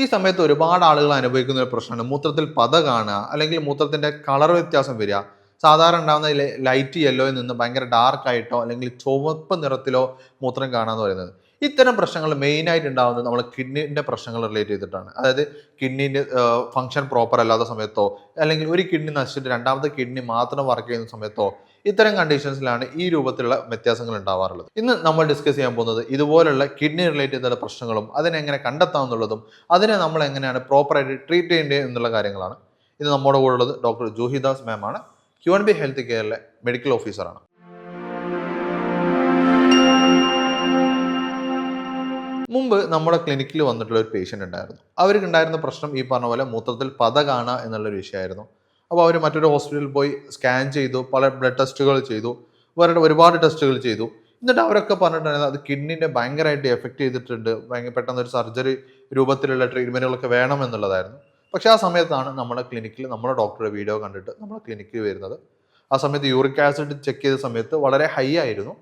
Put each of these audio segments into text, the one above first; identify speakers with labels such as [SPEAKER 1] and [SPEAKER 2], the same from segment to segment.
[SPEAKER 1] ഈ സമയത്ത് ഒരുപാട് ആളുകൾ അനുഭവിക്കുന്ന ഒരു പ്രശ്നമാണ് മൂത്രത്തിൽ പത കാണുക, അല്ലെങ്കിൽ മൂത്രത്തിന്റെ കളർ വ്യത്യാസം വരിക. സാധാരണ ഉണ്ടാകുന്ന ലൈറ്റ് യെല്ലോയിൽ നിന്ന് ഭയങ്കര ഡാർക്ക് ആയിട്ടോ അല്ലെങ്കിൽ ചുവപ്പ് നിറത്തിലോ മൂത്രം കാണാന്ന് പറയുന്നത്. ഇത്തരം പ്രശ്നങ്ങൾ മെയിനായിട്ട് ഉണ്ടാകുന്നത് നമ്മൾ കിഡ്നിന്റെ പ്രശ്നങ്ങൾ റിലേറ്റ് ചെയ്തിട്ടാണ്. അതായത് കിഡ്നിന്റെ ഫംഗ്ഷൻ പ്രോപ്പർ അല്ലാത്ത സമയത്തോ, അല്ലെങ്കിൽ ഒരു കിഡ്നി നശിച്ചിട്ട് രണ്ടാമത്തെ കിഡ്നി മാത്രം വർക്ക് ചെയ്യുന്ന സമയത്തോ, ഇത്തരം കണ്ടീഷൻസിലാണ് ഈ രൂപത്തിലുള്ള വ്യത്യാസങ്ങൾ ഉണ്ടാവാറുള്ളത്. ഇന്ന് നമ്മൾ ഡിസ്കസ് ചെയ്യാൻ പോകുന്നത് ഇതുപോലുള്ള കിഡ്നി റിലേറ്റ് ചെയ്ത പ്രശ്നങ്ങളും അതിനെങ്ങനെ കണ്ടെത്താമെന്നുള്ളതും അതിനെ നമ്മൾ എങ്ങനെയാണ് പ്രോപ്പറായിട്ട് ട്രീറ്റ് ചെയ്യേണ്ടത് എന്നുള്ള കാര്യങ്ങളാണ്. ഇന്ന് നമ്മുടെ കൂടെ ഉള്ളത് ഡോക്ടർ ജൂഹിദാസ് മാം ആണ്. QNB ഹെൽത്ത് കെയറിലെ മെഡിക്കൽ ഓഫീസറാണ്. മുമ്പ് നമ്മുടെ ക്ലിനിക്കിൽ വന്നിട്ടുള്ള ഒരു പേഷ്യൻ്റ് ഉണ്ടായിരുന്നു. അവർക്ക് ഉണ്ടായിരുന്ന പ്രശ്നം ഈ പറഞ്ഞ പോലെ മൂത്രത്തിൽ പത കാണുക എന്നുള്ളൊരു വിഷയമായിരുന്നു. അപ്പോൾ അവർ മറ്റൊരു ഹോസ്പിറ്റലിൽ പോയി സ്കാൻ ചെയ്തു, പല ബ്ലഡ് ടെസ്റ്റുകൾ ചെയ്തു, വേറെ ഒരുപാട് ടെസ്റ്റുകൾ ചെയ്തു. എന്നിട്ട് അവരൊക്കെ പറഞ്ഞിട്ടുണ്ടായിരുന്നു അത് കിഡ്നിൻ്റെ ഭയങ്കരമായിട്ട് എഫക്റ്റ് ചെയ്തിട്ടുണ്ട്, ഭയങ്കര പെട്ടെന്ന് ഒരു സർജറി രൂപത്തിലുള്ള ട്രീറ്റ്മെൻറ്റുകളൊക്കെ വേണം എന്നുള്ളതായിരുന്നു. പക്ഷേ ആ സമയത്താണ് നമ്മുടെ ക്ലിനിക്കിൽ നമ്മുടെ ഡോക്ടറുടെ വീഡിയോ കണ്ടിട്ട് നമ്മുടെ ക്ലിനിക്കിൽ വരുന്നത്. ആ സമയത്ത് യൂറിക് ആസിഡ് ചെക്ക് ചെയ്ത സമയത്ത് വളരെ ഹൈ ആയിരുന്നു.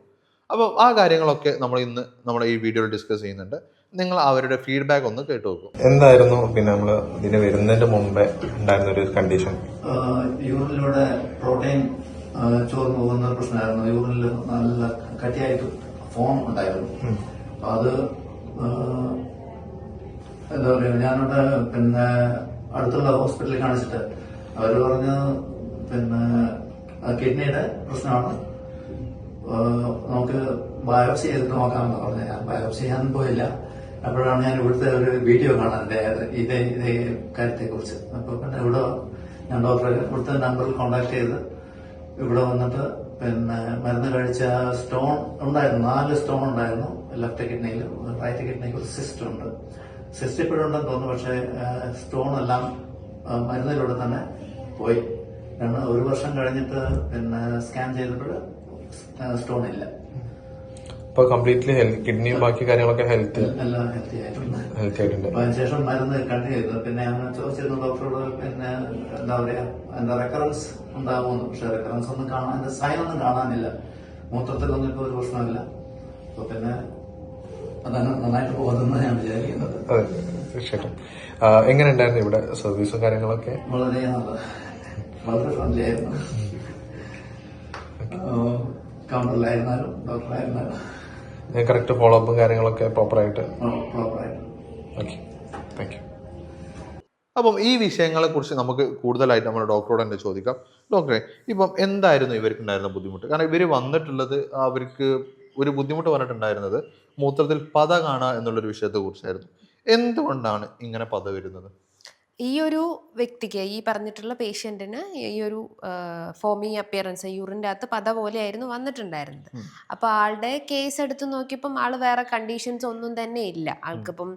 [SPEAKER 1] അപ്പോൾ ആ കാര്യങ്ങളൊക്കെ നമ്മൾ ഇന്ന് നമ്മുടെ ഈ വീഡിയോയിൽ ഡിസ്കസ് ചെയ്യുന്നുണ്ട്. നിങ്ങൾ അവരുടെ ഫീഡ്ബാക്ക് ഒന്ന് കേട്ടു നോക്കും.
[SPEAKER 2] എന്തായിരുന്നു പിന്നെ നമ്മൾ ഇതിന് വരുന്നതിന്റെ മുമ്പേ ഉണ്ടായിരുന്ന ഒരു കണ്ടീഷൻ?
[SPEAKER 3] യൂറിനിലൂടെ പ്രോട്ടീൻ ചോർന്നു പോകുന്ന പ്രശ്നമായിരുന്നു. യൂറിനിൽ നല്ല കട്ടിയായിട്ട് ഫോം ഉണ്ടായിരുന്നു. അത് എന്താ പറയുക, ഞാനവിടെ പിന്നെ അടുത്തുള്ള ഹോസ്പിറ്റലിൽ കാണിച്ചിട്ട് അവർ പറഞ്ഞ് പിന്നെ കിഡ്നിയുടെ പ്രശ്നമാണ്, നമുക്ക് ബയോപ്സി ചെയ്തിട്ട് നോക്കാമെന്ന് പറഞ്ഞു. ഞാൻ ബയോപ്സി ചെയ്യാൻ പോയില്ല. അപ്പോഴാണ് ഞാൻ ഇവിടുത്തെ ഒരു വീഡിയോ കാണാൻ ഇതേ കാര്യത്തെ കുറിച്ച്. അപ്പൊ പിന്നെ ഇവിടെ ഞാൻ ഡോക്ടറെ ഇവിടുത്തെ നമ്പറിൽ കോണ്ടാക്ട് ചെയ്ത് ഇവിടെ വന്നിട്ട് പിന്നെ മരുന്ന് കഴിച്ച സ്റ്റോൺ ഉണ്ടായിരുന്നു, 4 സ്റ്റോൺ ഉണ്ടായിരുന്നു ലെഫ്റ്റ് കിഡ്നിയിൽ. റൈറ്റ് കിഡ്നിക്ക് ഒരു സിസ്റ്റ് ഉണ്ട്. സിസ്റ്റ് ഇപ്പോഴും ഉണ്ടെന്ന് തോന്നുന്നു, പക്ഷെ സ്റ്റോൺ എല്ലാം മരുന്നിലൂടെ തന്നെ പോയി. ഒരു വർഷം കഴിഞ്ഞിട്ട് പിന്നെ സ്കാൻ ചെയ്തപ്പോൾ സ്റ്റോൺ ഇല്ല.
[SPEAKER 2] ഇപ്പൊ കംപ്ലീറ്റ്ലി കിഡ്നിയും ബാക്കി കാര്യങ്ങളൊക്കെ ഹെൽത്തി
[SPEAKER 3] ആയിട്ടുണ്ട്.
[SPEAKER 2] ആയിട്ടുണ്ട്.
[SPEAKER 3] അതിനുശേഷം മരുന്ന് കണ്ടിന്യൂ ചെയ്തു. പിന്നെ ഞാൻ ചോദിച്ചിരുന്നു ഡോക്ടറോട്, പിന്നെ എന്താ പറയാ എന്താ റെക്കറൻസ് ഉണ്ടാകുമെന്ന്. പക്ഷെ റെക്കറൻസ് ഒന്നും കാണാൻ, എന്റെ സൈൻ ഒന്നും കാണാനില്ല. മൂത്രത്തിലൊന്നും ഇപ്പൊ ഒരു പ്രശ്നമില്ല. അപ്പൊ പിന്നെ അതാണ് നന്നായിട്ട് പോകുന്നതെന്ന് ഞാൻ വിചാരിക്കുന്നത്.
[SPEAKER 2] അതെ, തീർച്ചയായിട്ടും. എങ്ങനെ ഉണ്ടായിരുന്നു ഇവിടെ സർവീസും കാര്യങ്ങളൊക്കെ?
[SPEAKER 3] വളരെ നല്ലത്, വളരെ ഫ്രണ്ട്ലി ആയിരുന്നു. കൗണ്ടറിലായിരുന്നാലും ഡോക്ടറായിരുന്നാലും
[SPEAKER 2] കറക്റ്റ് ഫോളോ അപ്പും കാര്യങ്ങളൊക്കെ പ്രോപ്പറായിട്ട്.
[SPEAKER 3] Okay,
[SPEAKER 2] thank you.
[SPEAKER 1] അപ്പം ഈ വിഷയങ്ങളെ കുറിച്ച് നമുക്ക് കൂടുതലായിട്ട് നമ്മുടെ ഡോക്ടറോട് തന്നെ ചോദിക്കാം. ഡോക്ടറെ, ഇപ്പം എന്തായിരുന്നു ഇവർക്ക് ഉണ്ടായിരുന്ന ബുദ്ധിമുട്ട്? കാരണം ഇവർ വന്നിട്ടുള്ളത് അവർക്ക് ഒരു ബുദ്ധിമുട്ട് പറഞ്ഞിട്ടുണ്ടായിരുന്നത് മൂത്രത്തിൽ പത കാണുക എന്നുള്ളൊരു വിഷയത്തെ കുറിച്ചായിരുന്നു. എന്തുകൊണ്ടാണ് ഇങ്ങനെ പത വരുന്നത്?
[SPEAKER 4] ഈ ഒരു വ്യക്തിക്ക്, ഈ പറഞ്ഞിട്ടുള്ള പേഷ്യൻറ്റിന് ഈ ഒരു ഫോമി അപ്പിയറൻസ്, യൂറിൻ്റെ അകത്ത് പത പോലെയായിരുന്നു വന്നിട്ടുണ്ടായിരുന്നത്. അപ്പോൾ ആളുടെ കേസ് എടുത്ത് നോക്കിയപ്പം ആൾ വേറെ കണ്ടീഷൻസ് ഒന്നും തന്നെ ഇല്ല. ആൾക്കിപ്പം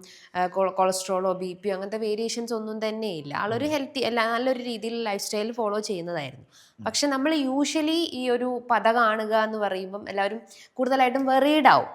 [SPEAKER 4] കൊളസ്ട്രോളോ BP അങ്ങനത്തെ വേരിയേഷൻസ് ഒന്നും തന്നെ ഇല്ല. ആളൊരു ഹെൽത്തി അല്ല, നല്ലൊരു രീതിയിൽ ലൈഫ് സ്റ്റൈൽ ഫോളോ ചെയ്യുന്നതായിരുന്നു. പക്ഷെ നമ്മൾ യൂഷ്വലി ഈ ഒരു പത കാണുക എന്ന് പറയുമ്പം എല്ലാവരും കൂടുതലായിട്ടും വെറീഡ് ആവും.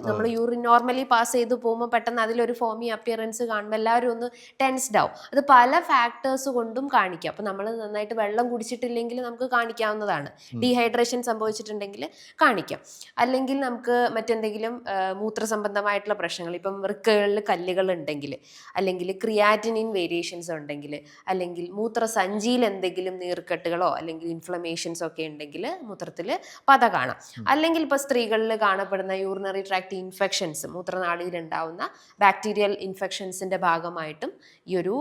[SPEAKER 4] നമ്മൾ യൂറിൻ നോർമലി പാസ് ചെയ്ത് പോകുമ്പോൾ പെട്ടെന്ന് അതിലൊരു ഫോമി അപ്പിയറൻസ് കാണുമ്പോൾ എല്ലാവരും ഒന്ന് ടെൻസ്ഡ് ആവും. അത് പല ഫാക്ടേഴ്സ് കൊണ്ടും കാണിക്കാം. അപ്പം നമ്മൾ നന്നായിട്ട് വെള്ളം കുടിച്ചിട്ടില്ലെങ്കിൽ നമുക്ക് കാണിക്കാവുന്നതാണ്. ഡീഹൈഡ്രേഷൻ സംഭവിച്ചിട്ടുണ്ടെങ്കിൽ കാണിക്കാം. അല്ലെങ്കിൽ നമുക്ക് മറ്റെന്തെങ്കിലും മൂത്രസംബന്ധമായിട്ടുള്ള പ്രശ്നങ്ങൾ, ഇപ്പം വൃക്കകളിൽ കല്ലുകൾ ഉണ്ടെങ്കിൽ, അല്ലെങ്കിൽ ക്രിയാറ്റിനിൻ വേരിയേഷൻസ് ഉണ്ടെങ്കിൽ, അല്ലെങ്കിൽ മൂത്രസഞ്ചിയിൽ എന്തെങ്കിലും നീർക്കെട്ടുകളോ അല്ലെങ്കിൽ ഇൻഫ്ലമേഷൻസ് ഒക്കെ ഉണ്ടെങ്കിൽ മൂത്രത്തിൽ പത കാണാം. അല്ലെങ്കിൽ ഇപ്പോൾ സ്ത്രീകളിൽ കാണപ്പെടുന്ന യൂറിനറി ട്രാക്ട് ഇൻഫെക്ഷൻസ്, മൂത്രനാളിയിൽ ഉണ്ടാവുന്ന ബാക്ടീരിയൽ ഇൻഫെക്ഷൻസിന്റെ ഭാഗമായിട്ടും ഈ ഒരു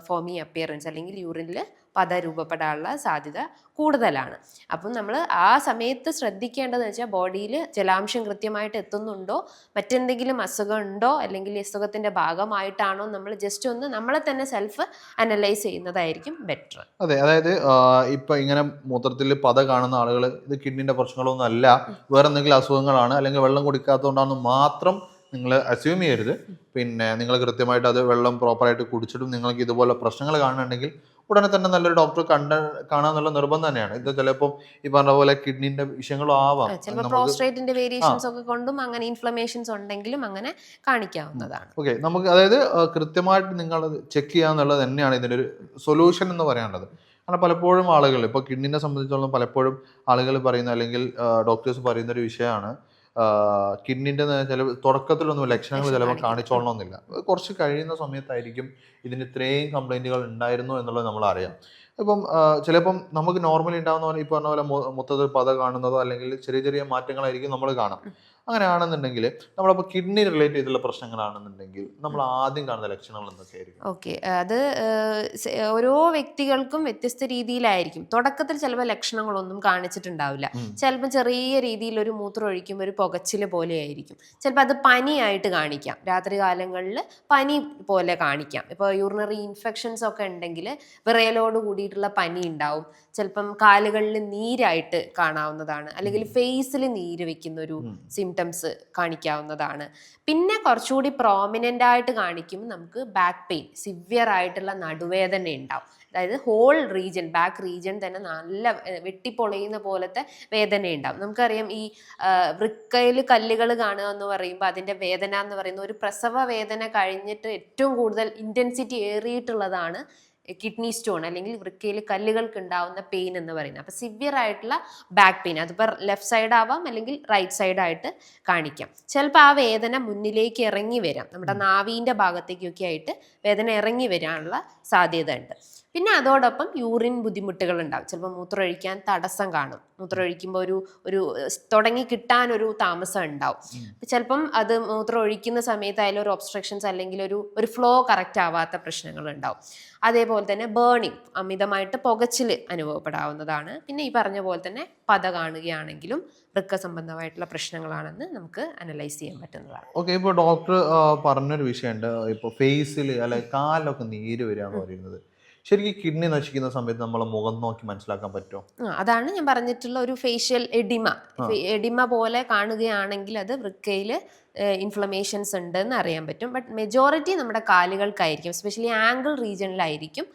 [SPEAKER 4] ഫോമി അപ്പിയറൻസ് അല്ലെങ്കിൽ യൂറിനിൽ പത രൂപപ്പെടാനുള്ള സാധ്യത കൂടുതലാണ്. അപ്പം നമ്മൾ ആ സമയത്ത് ശ്രദ്ധിക്കേണ്ടതെന്ന് വെച്ചാൽ ബോഡിയിൽ ജലാംശം കൃത്യമായിട്ട് എത്തുന്നുണ്ടോ, മറ്റെന്തെങ്കിലും അസുഖം ഉണ്ടോ, അല്ലെങ്കിൽ അസുഖത്തിന്റെ ഭാഗമായിട്ടാണോ, നമ്മൾ ജസ്റ്റ് ഒന്ന് നമ്മളെ തന്നെ സെൽഫ് അനലൈസ് ചെയ്യുന്നതായിരിക്കും ബെറ്റർ.
[SPEAKER 1] അതെ, അതായത് ഇപ്പൊ ഇങ്ങനെ മൂത്രത്തിൽ പത കാണുന്ന ആളുകൾ ഇത് കിഡ്നിന്റെ പ്രശ്നങ്ങളൊന്നും അല്ല, വേറെ എന്തെങ്കിലും അസുഖങ്ങളാണ്, അല്ലെങ്കിൽ വെള്ളം കുടിക്കാത്തതുകൊണ്ടാണെന്ന് മാത്രം നിങ്ങൾ അസ്യൂം ചെയ്യരുത്. പിന്നെ നിങ്ങൾ കൃത്യമായിട്ട് അത് വെള്ളം പ്രോപ്പറായിട്ട് കുടിച്ചിട്ടും നിങ്ങൾക്ക് ഇതുപോലെ പ്രശ്നങ്ങൾ കാണുന്നുണ്ടെങ്കിൽ ഉടനെ തന്നെ നല്ലൊരു ഡോക്ടറെ കാണാന്നുള്ള നിർബന്ധം തന്നെയാണ്. ഇത് ചിലപ്പോൾ ഈ പറഞ്ഞ പോലെ കിഡ്നിന്റെ വിഷയങ്ങളും ആവാം.
[SPEAKER 4] പ്രോസ്ട്രേറ്റിന്റെ വേരിയേഷൻസ് ഒക്കെ കൊണ്ടും അങ്ങനെ ഇൻഫ്ലമേഷൻസ് ഉണ്ടെങ്കിലും അങ്ങനെ കാണിക്കാവുന്നതാണ്.
[SPEAKER 1] ഓക്കെ, നമുക്ക് അതായത് കൃത്യമായിട്ട് നിങ്ങൾ ചെക്ക് ചെയ്യാന്നുള്ളത് തന്നെയാണ് ഇതിനൊരു സൊല്യൂഷൻ എന്ന് പറയാനുള്ളത്. കാരണം പലപ്പോഴും ആളുകൾ ഇപ്പോൾ കിഡ്നിനെ സംബന്ധിച്ചോളം പലപ്പോഴും ആളുകൾ പറയുന്ന അല്ലെങ്കിൽ ഡോക്ടേഴ്സ് പറയുന്ന ഒരു വിഷയമാണ് കിഡ്നിൻ്റെ ചില തുടക്കത്തിലൊന്നും ലക്ഷണങ്ങൾ
[SPEAKER 4] ലക്ഷണം
[SPEAKER 1] ചിലപ്പോൾ
[SPEAKER 4] കാണിക്കില്ല.
[SPEAKER 1] കാണിച്ചോളണമെന്നില്ല. കുറച്ച് കഴിയുന്ന സമയത്തായിരിക്കും ഇതിന് ഇത്രയും കംപ്ലൈൻറ്റുകൾ ഉണ്ടായിരുന്നു എന്നുള്ളത് നമ്മൾ അറിയാം. ഇപ്പം ചിലപ്പം നമുക്ക് നോർമലി ഉണ്ടാകുന്ന പോലെ ഈ പറഞ്ഞ പോലെ മൊത്തത്തിൽ പത കാണുന്നതോ അല്ലെങ്കിൽ ചെറിയ ചെറിയ മാറ്റങ്ങളായിരിക്കും നമ്മൾ കാണാം. അങ്ങനെയാണെന്നുണ്ടെങ്കിൽ നമ്മളപ്പോൾ കിഡ്നി റിലേറ്റ് ചെയ്തുള്ള പ്രശ്നങ്ങളാണെന്നുണ്ടെങ്കിൽ നമ്മൾ ആദ്യം കാണുന്ന ലക്ഷണങ്ങൾ എന്തൊക്കെയായിരിക്കും?
[SPEAKER 4] ഓക്കെ, അത് ഓരോ വ്യക്തികൾക്കും വ്യത്യസ്ത രീതിയിലായിരിക്കും. തുടക്കത്തിൽ ചിലപ്പോൾ ലക്ഷണങ്ങളൊന്നും കാണിച്ചിട്ടുണ്ടാവില്ല. ചിലപ്പോൾ ചെറിയ രീതിയിൽ ഒരു മൂത്രം ഒഴിക്കുമ്പോൾ ഒരു പുകച്ചിൽ പോലെ ആയിരിക്കും. ചിലപ്പോൾ അത് പനിയായിട്ട് കാണിക്കാം, രാത്രി കാലങ്ങളിൽ പനി പോലെ കാണിക്കാം. ഇപ്പോൾ യൂറിനറി ഇൻഫെക്ഷൻസ് ഒക്കെ ഉണ്ടെങ്കിൽ വിറയലോട് കൂടിയിട്ടുള്ള പനി ഉണ്ടാവും. ചിലപ്പം കാലുകളിൽ നീരായിട്ട് കാണാവുന്നതാണ്, അല്ലെങ്കിൽ ഫേസിൽ നീര് വെക്കുന്ന ഒരു സിംറ്റംസ് കാണിക്കാവുന്നതാണ്. പിന്നെ കുറച്ചുകൂടി പ്രോമിനൻ്റ് ആയിട്ട് കാണിക്കും നമുക്ക് ബാക്ക് പെയിൻ, സിവിയർ ആയിട്ടുള്ള നടുവേദന ഉണ്ടാവും. അതായത് ഹോൾ റീജിയൻ, ബാക്ക് റീജിയൻ തന്നെ നല്ല വെട്ടിപ്പൊളയുന്ന പോലത്തെ വേദന ഉണ്ടാവും. നമുക്കറിയാം ഈ വൃക്കയിൽ കല്ലുകൾ കാണുക എന്ന് പറയുമ്പോൾ അതിൻ്റെ വേദന എന്ന് പറയുന്നത് ഒരു പ്രസവ വേദന കഴിഞ്ഞിട്ട് ഏറ്റവും കൂടുതൽ ഇൻറ്റൻസിറ്റി ഏറിയിട്ടുള്ളതാണ് കിഡ്നി സ്റ്റോൺ അല്ലെങ്കിൽ വൃക്കയിൽ കല്ലുകൾക്ക് ഉണ്ടാവുന്ന പെയിൻ എന്ന് പറയുന്നത്. അപ്പോൾ സിവിയർ ആയിട്ടുള്ള ബാക്ക് പെയിൻ, അതിപ്പോൾ ലെഫ്റ്റ് സൈഡ് ആവാം അല്ലെങ്കിൽ റൈറ്റ് സൈഡായിട്ട് കാണിക്കാം. ചിലപ്പോൾ ആ വേദന മുന്നിലേക്ക് ഇറങ്ങി വരാം, നമ്മുടെ നാവീൻ്റെ ഭാഗത്തേക്കൊക്കെ ആയിട്ട് വേദന ഇറങ്ങി വരാനുള്ള സാധ്യത ഉണ്ട്. പിന്നെ അതോടൊപ്പം യൂറിൻ ബുദ്ധിമുട്ടുകൾ ഉണ്ടാവും. ചിലപ്പോൾ മൂത്രമൊഴിക്കാൻ തടസ്സം കാണും, മൂത്രമൊഴിക്കുമ്പോൾ ഒരു തുടങ്ങി കിട്ടാനൊരു താമസം ഉണ്ടാവും. ചിലപ്പം അത് മൂത്രം ഒഴിക്കുന്ന സമയത്തായാലും ഒരു ഒബ്സ്ട്രക്ഷൻസ് അല്ലെങ്കിൽ ഒരു ഫ്ലോ കറക്റ്റ് ആവാത്ത പ്രശ്നങ്ങൾ ഉണ്ടാവും. അതേപോലെ തന്നെ ബേണിങ്, അമിതമായിട്ട് പുകച്ചിൽ അനുഭവപ്പെടാവുന്നതാണ്. പിന്നെ ഈ പറഞ്ഞ പോലെ തന്നെ പത കാണുകയാണെങ്കിലും വൃക്ക സംബന്ധമായിട്ടുള്ള പ്രശ്നങ്ങളാണെന്ന് നമുക്ക് അനലൈസ് ചെയ്യാൻ പറ്റുന്നതാണ്.
[SPEAKER 1] ഓക്കെ, ഇപ്പോൾ ഡോക്ടർ പറഞ്ഞൊരു വിഷയമുണ്ട്, ഇപ്പോൾ ഫേസിൽ അല്ലെങ്കിൽ കാലിലൊക്കെ നീര് വരിക എന്ന് പറയുന്നത്. ശരിക്കും കിഡ്നി നശിക്കുന്ന സമയത്ത് നമ്മളെ മുഖം നോക്കി മനസ്സിലാക്കാൻ പറ്റുമോ?
[SPEAKER 4] അതാണ് ഞാൻ പറഞ്ഞിട്ടുള്ള ഒരു ഫേഷ്യൽ എഡിമ പോലെ കാണുകയാണെങ്കിൽ അത് വൃക്കയിൽ ഇൻഫ്ലമേഷൻസ് ഉണ്ടെന്ന് അറിയാൻ പറ്റും. ബട്ട് മെജോറിറ്റി നമ്മുടെ കാലുകൾക്കായിരിക്കും, എസ്പെഷ്യലി ആംഗിൾ റീജിയനിലായിരിക്കും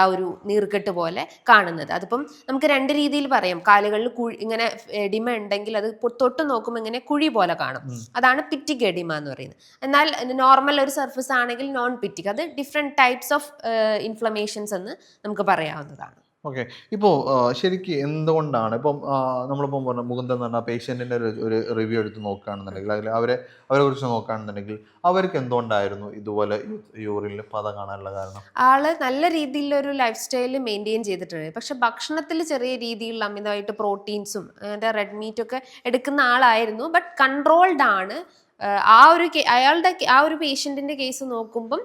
[SPEAKER 4] ആ ഒരു നീർക്കെട്ട് പോലെ കാണുന്നത്. അതിപ്പം നമുക്ക് രണ്ട് രീതിയിൽ പറയാം. കാലുകളിൽ ഇങ്ങനെ എഡിമ ഉണ്ടെങ്കിൽ അത് തൊട്ട് നോക്കുമ്പോൾ ഇങ്ങനെ കുഴി പോലെ കാണും, അതാണ് പിറ്റിക് എഡിമ എന്ന് പറയുന്നത്. എന്നാൽ നോർമൽ ഒരു സർഫസ് ആണെങ്കിൽ നോൺ പിറ്റിക്, അത് ഡിഫറെൻറ്റ് ടൈപ്സ് ഓഫ് ഇൻഫ്ലമേഷൻസ് എന്ന് നമുക്ക് പറയാവുന്നതാണ്.
[SPEAKER 1] ഓക്കെ, ഇപ്പോൾ ശരിക്കും എന്തുകൊണ്ടാണ് ഇപ്പം നമ്മളിപ്പം പറഞ്ഞ മുകുന്ദൻ എന്ന് പറഞ്ഞാൽ പേഷ്യൻറ്റിൻ്റെ ഒരു റിവ്യൂ എടുത്ത് നോക്കുകയാണെന്നുണ്ടെങ്കിൽ അതിൽ അവരെ കുറിച്ച് നോക്കുകയാണെന്നുണ്ടെങ്കിൽ അവർക്ക് എന്തുകൊണ്ടായിരുന്നു ഇതുപോലെ യൂറിനിൽ പത കാണാനുള്ള കാരണം?
[SPEAKER 4] ആള് നല്ല രീതിയിലൊരു ലൈഫ് സ്റ്റൈൽ മെയിൻറ്റെയിൻ ചെയ്തിട്ടുണ്ട്. പക്ഷെ ഭക്ഷണത്തിൽ ചെറിയ രീതിയിലുള്ള അമിതമായിട്ട് പ്രോട്ടീൻസും അതിൻ്റെ റെഡ് മീറ്റൊക്കെ എടുക്കുന്ന ആളായിരുന്നു. ബട്ട് കൺട്രോൾഡ് ആണ്. ആ ഒരു പേഷ്യൻറ്റിൻ്റെ കേസ് നോക്കുമ്പം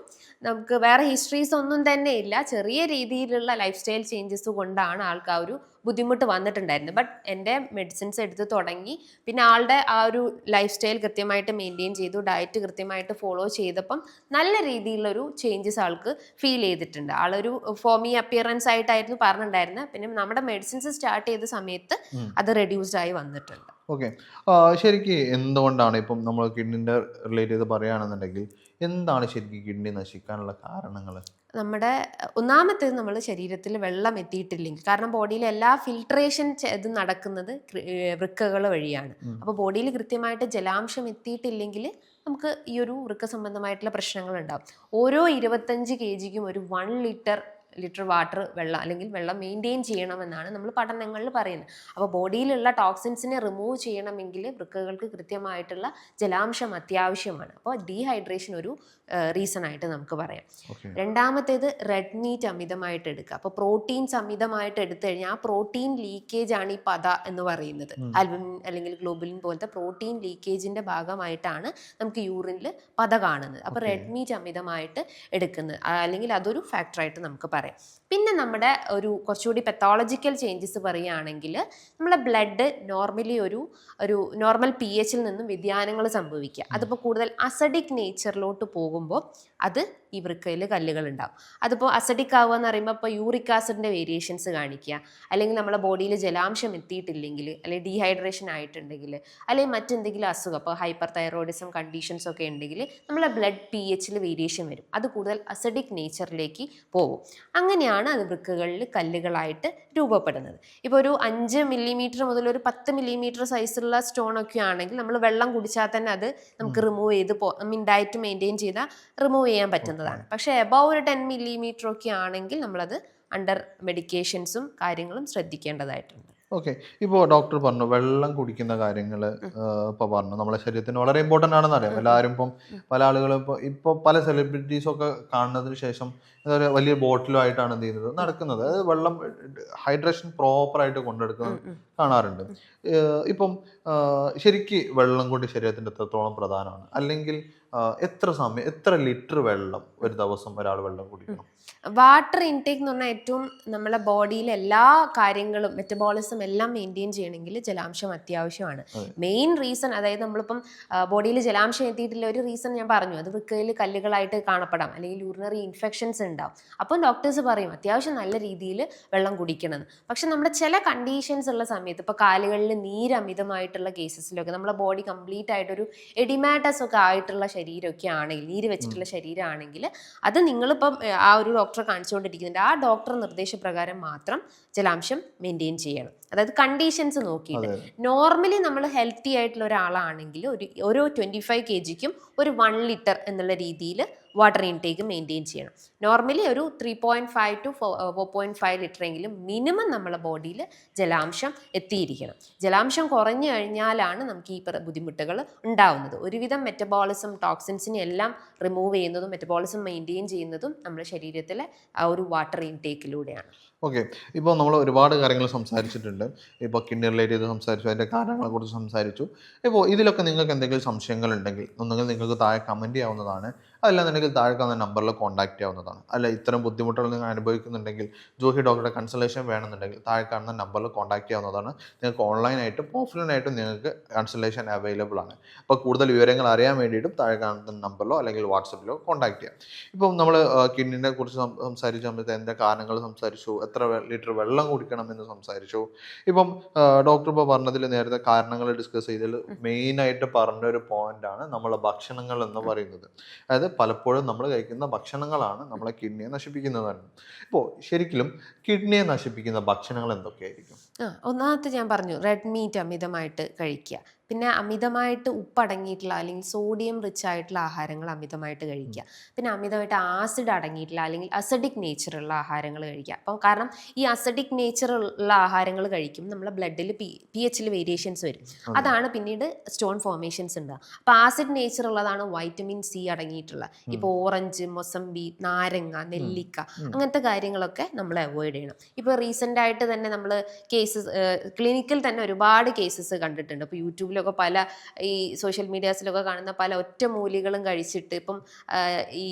[SPEAKER 4] നമുക്ക് വേറെ ഹിസ്റ്ററീസ് ഒന്നും തന്നെ ഇല്ല. ചെറിയ രീതിയിലുള്ള ലൈഫ് സ്റ്റൈൽ ചേഞ്ചസ് കൊണ്ടാണ് ആൾക്ക് ആ ഒരു ബുദ്ധിമുട്ട് വന്നിട്ടുണ്ടായിരുന്നത്. ബട്ട് എൻ്റെ മെഡിസിൻസ് എടുത്ത് തുടങ്ങി, പിന്നെ ആളുടെ ആ ഒരു ലൈഫ് സ്റ്റൈൽ കൃത്യമായിട്ട് മെയിൻറ്റെയിൻ ചെയ്തു, ഡയറ്റ് കൃത്യമായിട്ട് ഫോളോ ചെയ്തപ്പം നല്ല രീതിയിലുള്ളൊരു ചേഞ്ചസ് ആൾക്ക് ഫീൽ ചെയ്തിട്ടുണ്ട്. ആളൊരു ഫോമി അപ്പിയറൻസ് ആയിട്ടായിരുന്നു പറഞ്ഞിട്ടുണ്ടായിരുന്നത്. പിന്നെ നമ്മുടെ മെഡിസിൻസ് സ്റ്റാർട്ട് ചെയ്ത സമയത്ത് അത് റെഡ്യൂസ്ഡ് ആയി വന്നിട്ടുണ്ട്.
[SPEAKER 1] ഓക്കെ, ശരിക്കും എന്തുകൊണ്ടാണ് ഇപ്പം നമ്മൾ കിഡ്നിൻ്റെ റിലേറ്റ് ചെയ്ത് പറയുകയാണെന്നുണ്ടെങ്കിൽ എന്താണ് ശരിക്കും കിഡ്നി നശിക്കാനുള്ള കാരണങ്ങൾ?
[SPEAKER 4] നമ്മുടെ ഒന്നാമത്തേത് നമ്മൾ ശരീരത്തിൽ വെള്ളം എത്തിയിട്ടില്ലെങ്കിൽ, കാരണം ബോഡിയിൽ എല്ലാ ഫിൽട്രേഷൻ ഇത് നടക്കുന്നത് വൃക്കകൾ വഴിയാണ്. അപ്പോൾ ബോഡിയിൽ കൃത്യമായിട്ട് ജലാംശം എത്തിയിട്ടില്ലെങ്കിൽ നമുക്ക് ഈ ഒരു വൃക്ക സംബന്ധമായിട്ടുള്ള പ്രശ്നങ്ങൾ ഉണ്ടാവും. ഓരോ 25 kgക്കും ഒരു 1 ലിറ്റർ വാട്ടർ വെള്ളം അല്ലെങ്കിൽ വെള്ളം മെയിൻറ്റെയിൻ ചെയ്യണമെന്നാണ് നമ്മൾ പഠനങ്ങളിൽ പറയുന്നത്. അപ്പോൾ ബോഡിയിലുള്ള ടോക്സിൻസിനെ റിമൂവ് ചെയ്യണമെങ്കിൽ വൃക്കകൾക്ക് കൃത്യമായിട്ടുള്ള ജലാംശം അത്യാവശ്യമാണ്. അപ്പോൾ ഡീഹൈഡ്രേഷൻ ഒരു റീസൺ ആയിട്ട് നമുക്ക് പറയാം. രണ്ടാമത്തേത് റെഡ് മീറ്റ് അമിതമായിട്ട് എടുക്കുക. അപ്പോൾ പ്രോട്ടീൻസ് അമിതമായിട്ട് എടുത്തു കഴിഞ്ഞാൽ ആ പ്രോട്ടീൻ ലീക്കേജ് ആണ് ഈ പത എന്ന് പറയുന്നത്. ആൽബുമിൻ അല്ലെങ്കിൽ ഗ്ലോബുലിൻ പോലത്തെ പ്രോട്ടീൻ ലീക്കേജിന്റെ ഭാഗമായിട്ടാണ് നമുക്ക് യൂറിനിൽ പത കാണുന്നത്. അപ്പോൾ റെഡ് മീറ്റ് അമിതമായിട്ട് എടുക്കുന്നത് അല്ലെങ്കിൽ അതൊരു ഫാക്ടറായിട്ട് നമുക്ക് പറയാം. പിന്നെ നമ്മുടെ ഒരു കുറച്ചുകൂടി പെത്തോളജിക്കൽ ചേഞ്ചസ് പറയുകയാണെങ്കിൽ നമ്മളെ ബ്ലഡ് നോർമലി ഒരു നോർമൽ pH നിന്നും വ്യതിയാനങ്ങൾ സംഭവിക്കുക. അതിപ്പോൾ കൂടുതൽ അസഡിക് നേച്ചറിലോട്ട് പോകുമ്പോൾ അത് ഈ വൃക്കയിൽ കല്ലുകൾ ഉണ്ടാവും. അതിപ്പോൾ അസഡിക് ആവുക എന്ന് പറയുമ്പോൾ ഇപ്പോൾ യൂറിക് ആസിഡിൻ്റെ വേരിയേഷൻസ് കാണിക്കുക, അല്ലെങ്കിൽ നമ്മളെ ബോഡിയിൽ ജലാംശം എത്തിയിട്ടില്ലെങ്കിൽ, അല്ലെങ്കിൽ ഡീഹൈഡ്രേഷൻ ആയിട്ടുണ്ടെങ്കിൽ, അല്ലെങ്കിൽ മറ്റെന്തെങ്കിലും അസുഖം, ഇപ്പോൾ ഹൈപ്പർ തൈറോയിഡിസം കണ്ടീഷൻസ് ഒക്കെ ഉണ്ടെങ്കിൽ നമ്മളെ ബ്ലഡ് pH വേരിയേഷൻ വരും. അത് കൂടുതൽ അസഡിക് നേച്ചറിലേക്ക് പോകും. അങ്ങനെയാണ് അത് വൃക്കകളിൽ കല്ലുകളായിട്ട് രൂപപ്പെടുന്നത്. ഇപ്പോൾ ഒരു 5 മില്ലിമീറ്റർ മുതൽ ഒരു 10 മില്ലിമീറ്റർ സൈസുള്ള സ്റ്റോണൊക്കെ ആണെങ്കിൽ നമ്മൾ വെള്ളം കുടിച്ചാൽ തന്നെ അത് നമുക്ക് റിമൂവ് ചെയ്ത് ഡയറ്റ് മെയിൻറ്റെയിൻ ചെയ്താൽ റിമൂവ് ചെയ്യാൻ പറ്റുന്നതാണ്. പക്ഷേ എബവ് ഒരു 10 മില്ലിമീറ്റർ ഒക്കെ ആണെങ്കിൽ നമ്മളത് അണ്ടർ മെഡിക്കേഷൻസും കാര്യങ്ങളും ശ്രദ്ധിക്കേണ്ടതായിട്ടുണ്ട്.
[SPEAKER 1] ഓക്കെ. ഇപ്പോൾ ഡോക്ടർ പറഞ്ഞു വെള്ളം കുടിക്കുന്ന കാര്യങ്ങൾ ഇപ്പോൾ പറഞ്ഞു നമ്മളെ ശരീരത്തിന് വളരെ ഇമ്പോർട്ടൻ്റ് ആണെന്ന് അറിയാം. എല്ലാവരും ഇപ്പം പല ആളുകളും ഇപ്പോൾ പല സെലിബ്രിറ്റീസൊക്കെ കാണുന്നതിന് ശേഷം ഒരു വലിയ ബോട്ടിലുമായിട്ടാണ് എന്ത് ചെയ്യുന്നത് നടക്കുന്നത്. അതായത് വെള്ളം ഹൈഡ്രേഷൻ പ്രോപ്പറായിട്ട് കൊണ്ടെടുക്കുന്നത് കാണാറുണ്ട്. ഇപ്പം ശരിക്ക് വെള്ളം കൊണ്ട് ശരീരത്തിന് എത്രത്തോളം പ്രധാനമാണ്, അല്ലെങ്കിൽ എത്ര ലിറ്റർ വെള്ളം ഒരു ദിവസം ഒരാൾ വെള്ളം കുടിക്കണം?
[SPEAKER 4] വാട്ടർ ഇൻടേക്ക് എന്ന് പറഞ്ഞാൽ ഏറ്റവും നമ്മളെ ബോഡിയിലെ എല്ലാ കാര്യങ്ങളും മെറ്റബോളിസം എല്ലാം മെയിൻറ്റെയിൻ ചെയ്യണമെങ്കിൽ ജലാംശം അത്യാവശ്യമാണ്. മെയിൻ റീസൺ, അതായത് നമ്മളിപ്പം ബോഡിയിൽ ജലാംശം എത്തിയിട്ടില്ല ഒരു റീസൺ ഞാൻ പറഞ്ഞു, അത് വൃക്കയിൽ കല്ലുകളായിട്ട് കാണപ്പെടാം, അല്ലെങ്കിൽ യൂറിനറി ഇൻഫെക്ഷൻസ് ഉണ്ടാവും. അപ്പം ഡോക്ടേഴ്സ് പറയും അത്യാവശ്യം നല്ല രീതിയിൽ വെള്ളം കുടിക്കണമെന്ന്. പക്ഷെ നമ്മുടെ ചില കണ്ടീഷൻസ് ഉള്ള സമയത്ത്, ഇപ്പോൾ കാലുകളിൽ നീര് അമിതമായിട്ടുള്ള കേസസിലൊക്കെ നമ്മളെ ബോഡി കംപ്ലീറ്റ് ആയിട്ടൊരു എഡിമാറ്റസ് ഒക്കെ ആയിട്ടുള്ള ശരീരമൊക്കെ ആണെങ്കിൽ, നീര് വെച്ചിട്ടുള്ള ശരീരമാണെങ്കിൽ, അത് നിങ്ങളിപ്പം ആ ഒരു ഡോക്ടറെ കാണിച്ചുകൊണ്ടിരിക്കുന്നുണ്ട്, ആ ഡോക്ടർ നിർദ്ദേശപ്രകാരം മാത്രം ജലാംശം മെയിൻറ്റെയിൻ ചെയ്യണം. അതായത് കണ്ടീഷൻസ് നോക്കിയിട്ട്. നോർമലി നമ്മൾ ഹെൽത്തി ആയിട്ടുള്ള ഒരാളാണെങ്കിൽ ഓരോ 25 kgക്കും ഒരു 1 ലിറ്റർ എന്നുള്ള രീതിയിൽ വാട്ടർ ഇൻടേക്ക് മെയിൻറ്റെയിൻ ചെയ്യണം. നോർമലി ഒരു 3.5 to 4.5 ലിറ്റർ എങ്കിലും മിനിമം നമ്മളെ ബോഡിയിൽ ജലാംശം എത്തിയിരിക്കണം. ജലാംശം കുറഞ്ഞു കഴിഞ്ഞാലാണ് നമുക്ക് ഈ ബുദ്ധിമുട്ടുകൾ ഉണ്ടാവുന്നത്. ഒരുവിധം മെറ്റബോളിസം ടോക്സിൻസിനെ എല്ലാം റിമൂവ് ചെയ്യുന്നതും മെറ്റബോളിസം മെയിൻറ്റെയിൻ ചെയ്യുന്നതും നമ്മുടെ ശരീരത്തിലെ ആ ഒരു വാട്ടർ ഇൻടേക്കിലൂടെയാണ്.
[SPEAKER 1] ഓക്കെ. ഇപ്പോൾ നമ്മൾ ഒരുപാട് കാര്യങ്ങൾ സംസാരിച്ചിട്ടുണ്ട്. ഇപ്പോൾ കിഡ്നി റിലേറ്റ് ചെയ്ത് സംസാരിച്ചു, അതിൻ്റെ കാരണങ്ങളെക്കുറിച്ച് സംസാരിച്ചു. ഇപ്പോൾ ഇതിലൊക്കെ നിങ്ങൾക്ക് എന്തെങ്കിലും സംശയങ്ങളുണ്ടെങ്കിൽ ഒന്നുകിൽ നിങ്ങൾക്ക് താഴെ കമൻറ്റ് ചെയ്യാവുന്നതാണ്, അതല്ലാന്നുണ്ടെങ്കിൽ താഴെ കാണുന്ന നമ്പറിൽ കോൺടാക്ട് ചെയ്യാവുന്നതാണ്. അല്ല ഇത്തരം ബുദ്ധിമുട്ടുകൾ നിങ്ങൾ അനുഭവിക്കുന്നുണ്ടെങ്കിൽ ജോഹി ഡോക്ടറുടെ കൺസൾട്ടേഷൻ വേണമെന്നുണ്ടെങ്കിൽ താഴെ കാണുന്ന നമ്പറിൽ കോൺടാക്ട് ചെയ്യാവുന്നതാണ്. നിങ്ങൾക്ക് ഓൺലൈനായിട്ടും ഓഫ്ലൈനായിട്ടും നിങ്ങൾക്ക് കൺസൾട്ടേഷൻ അവൈലബിൾ ആണ്. അപ്പോൾ കൂടുതൽ വിവരങ്ങൾ അറിയാൻ വേണ്ടിയിട്ടും താഴെ കാണുന്ന നമ്പറിലോ അല്ലെങ്കിൽ വാട്സപ്പിലോ കോൺടാക്ട് ചെയ്യാം. ഇപ്പം നമ്മൾ കിഡ്നിനെ കുറിച്ച് സംസാരിച്ച സമയത്ത് എൻ്റെ കാരണങ്ങൾ സംസാരിച്ചു, എത്ര ലിറ്റർ വെള്ളം കുടിക്കണം എന്ന് സംസാരിച്ചു. ഇപ്പം ഡോക്ടർ ഇപ്പോൾ പറഞ്ഞതിൽ നേരത്തെ കാരണങ്ങൾ ഡിസ്കസ് ചെയ്തതിൽ മെയിനായിട്ട് പറഞ്ഞൊരു പോയിന്റാണ് നമ്മളെ ഭക്ഷണങ്ങൾ എന്ന് പറയുന്നത്. അതായത് പലപ്പോഴും നമ്മൾ കഴിക്കുന്ന ഭക്ഷണങ്ങളാണ് നമ്മളെ കിഡ്നിയെ നശിപ്പിക്കുന്നതാണ്. ഇപ്പോൾ ശരിക്കും കിഡ്നിയെ നശിപ്പിക്കുന്ന ഭക്ഷണങ്ങൾ എന്തൊക്കെയായിരിക്കും?
[SPEAKER 4] ഒന്നാമത്തെ ഞാൻ പറഞ്ഞു, റെഡ് മീറ്റ് അമിതമായിട്ട് കഴിക്കുക, പിന്നെ അമിതമായിട്ട് ഉപ്പടങ്ങിയിട്ടുള്ള അല്ലെങ്കിൽ സോഡിയം റിച്ച് ആയിട്ടുള്ള ആഹാരങ്ങൾ അമിതമായിട്ട് കഴിക്കുക, പിന്നെ അമിതമായിട്ട് ആസിഡ് അടങ്ങിയിട്ടുള്ള അല്ലെങ്കിൽ അസിഡിക് നേച്ചറുള്ള ആഹാരങ്ങൾ കഴിക്കുക. അപ്പം കാരണം ഈ അസിഡിക് നേച്ചറുള്ള ആഹാരങ്ങൾ കഴിക്കും നമ്മളെ ബ്ലഡിൽ pH വേരിയേഷൻസ് വരും. അതാണ് പിന്നീട് സ്റ്റോൺ ഫോർമേഷൻസ് ഉണ്ടാകുക. അപ്പോൾ ആസിഡ് നേച്ചർ ഉള്ളതാണ് വൈറ്റമിൻ സി അടങ്ങിയിട്ടുള്ള, ഇപ്പോൾ ഓറഞ്ച്, മൊസംബി, നാരങ്ങ, നെല്ലിക്ക, അങ്ങനത്തെ കാര്യങ്ങളൊക്കെ നമ്മൾ അവോയ്ഡ് ചെയ്യണം. ഇപ്പോൾ റീസെൻ്റ് ആയിട്ട് തന്നെ നമ്മൾ ക്ലിനിക്കിൽ തന്നെ ഒരുപാട് കേസസ് കണ്ടിട്ടുണ്ട്. അപ്പോൾ യൂട്യൂബിലൊക്കെ പല ഈ സോഷ്യൽ മീഡിയാസിലൊക്കെ കാണുന്ന പല ഒറ്റമൂലികളും കഴിച്ചിട്ട് ഇപ്പം ഈ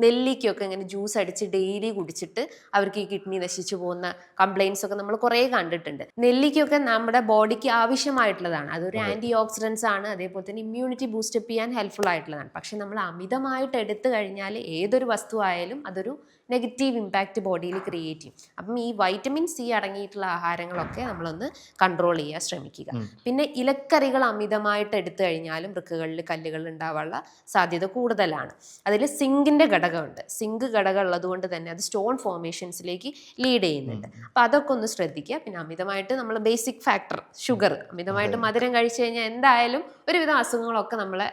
[SPEAKER 4] നെല്ലിക്കൊക്കെ ഇങ്ങനെ ജ്യൂസ് അടിച്ച് ഡെയിലി കുടിച്ചിട്ട് അവർക്ക് ഈ കിഡ്നി നശിച്ചു പോകുന്ന കംപ്ലയിൻസ് ഒക്കെ നമ്മൾ കുറേ കണ്ടിട്ടുണ്ട്. നെല്ലിക്കൊക്കെ നമ്മുടെ ബോഡിക്ക് ആവശ്യമായിട്ടുള്ളതാണ്, അതൊരു ആൻറ്റി ഓക്സിഡൻസ് ആണ്, അതേപോലെ തന്നെ ഇമ്മ്യൂണിറ്റി ബൂസ്റ്റപ്പ് ചെയ്യാൻ ഹെൽപ്ഫുൾ ആയിട്ടുള്ളതാണ്. പക്ഷെ നമ്മൾ അമിതമായിട്ട് എടുത്തു കഴിഞ്ഞാൽ ഏതൊരു വസ്തു ആയാലും അതൊരു നെഗറ്റീവ് ഇമ്പാക്റ്റ് ബോഡിയിൽ ക്രിയേറ്റ് ചെയ്യും. അപ്പം ഈ വൈറ്റമിൻ സി അടങ്ങിയിട്ടുള്ള ആഹാരങ്ങളൊക്കെ നമ്മളൊന്ന് കൺട്രോൾ ചെയ്യാൻ ശ്രമിക്കുക. പിന്നെ ഇലക്കറികൾ അമിതമായിട്ട് എടുത്തു കഴിഞ്ഞാലും വൃക്കകളിൽ കല്ലുകൾ ഉണ്ടാവാനുള്ള സാധ്യത കൂടുതലാണ്. അതിൽ സിങ്കിൻ്റെ ഘടകമുണ്ട്. സിങ്ക് ഘടകം ഉള്ളത് കൊണ്ട് തന്നെ അത് സ്റ്റോൺ ഫോർമേഷൻസിലേക്ക് ലീഡ് ചെയ്യുന്നുണ്ട്. അപ്പോൾ അതൊക്കെ ഒന്ന് ശ്രദ്ധിക്കുക. പിന്നെ അമിതമായിട്ട് നമ്മൾ ബേസിക് ഫാക്ടർ ഷുഗർ, അമിതമായിട്ട് മധുരം കഴിച്ചു കഴിഞ്ഞാൽ എന്തായാലും ഒരുവിധം അസുഖങ്ങളൊക്കെ നമ്മളെ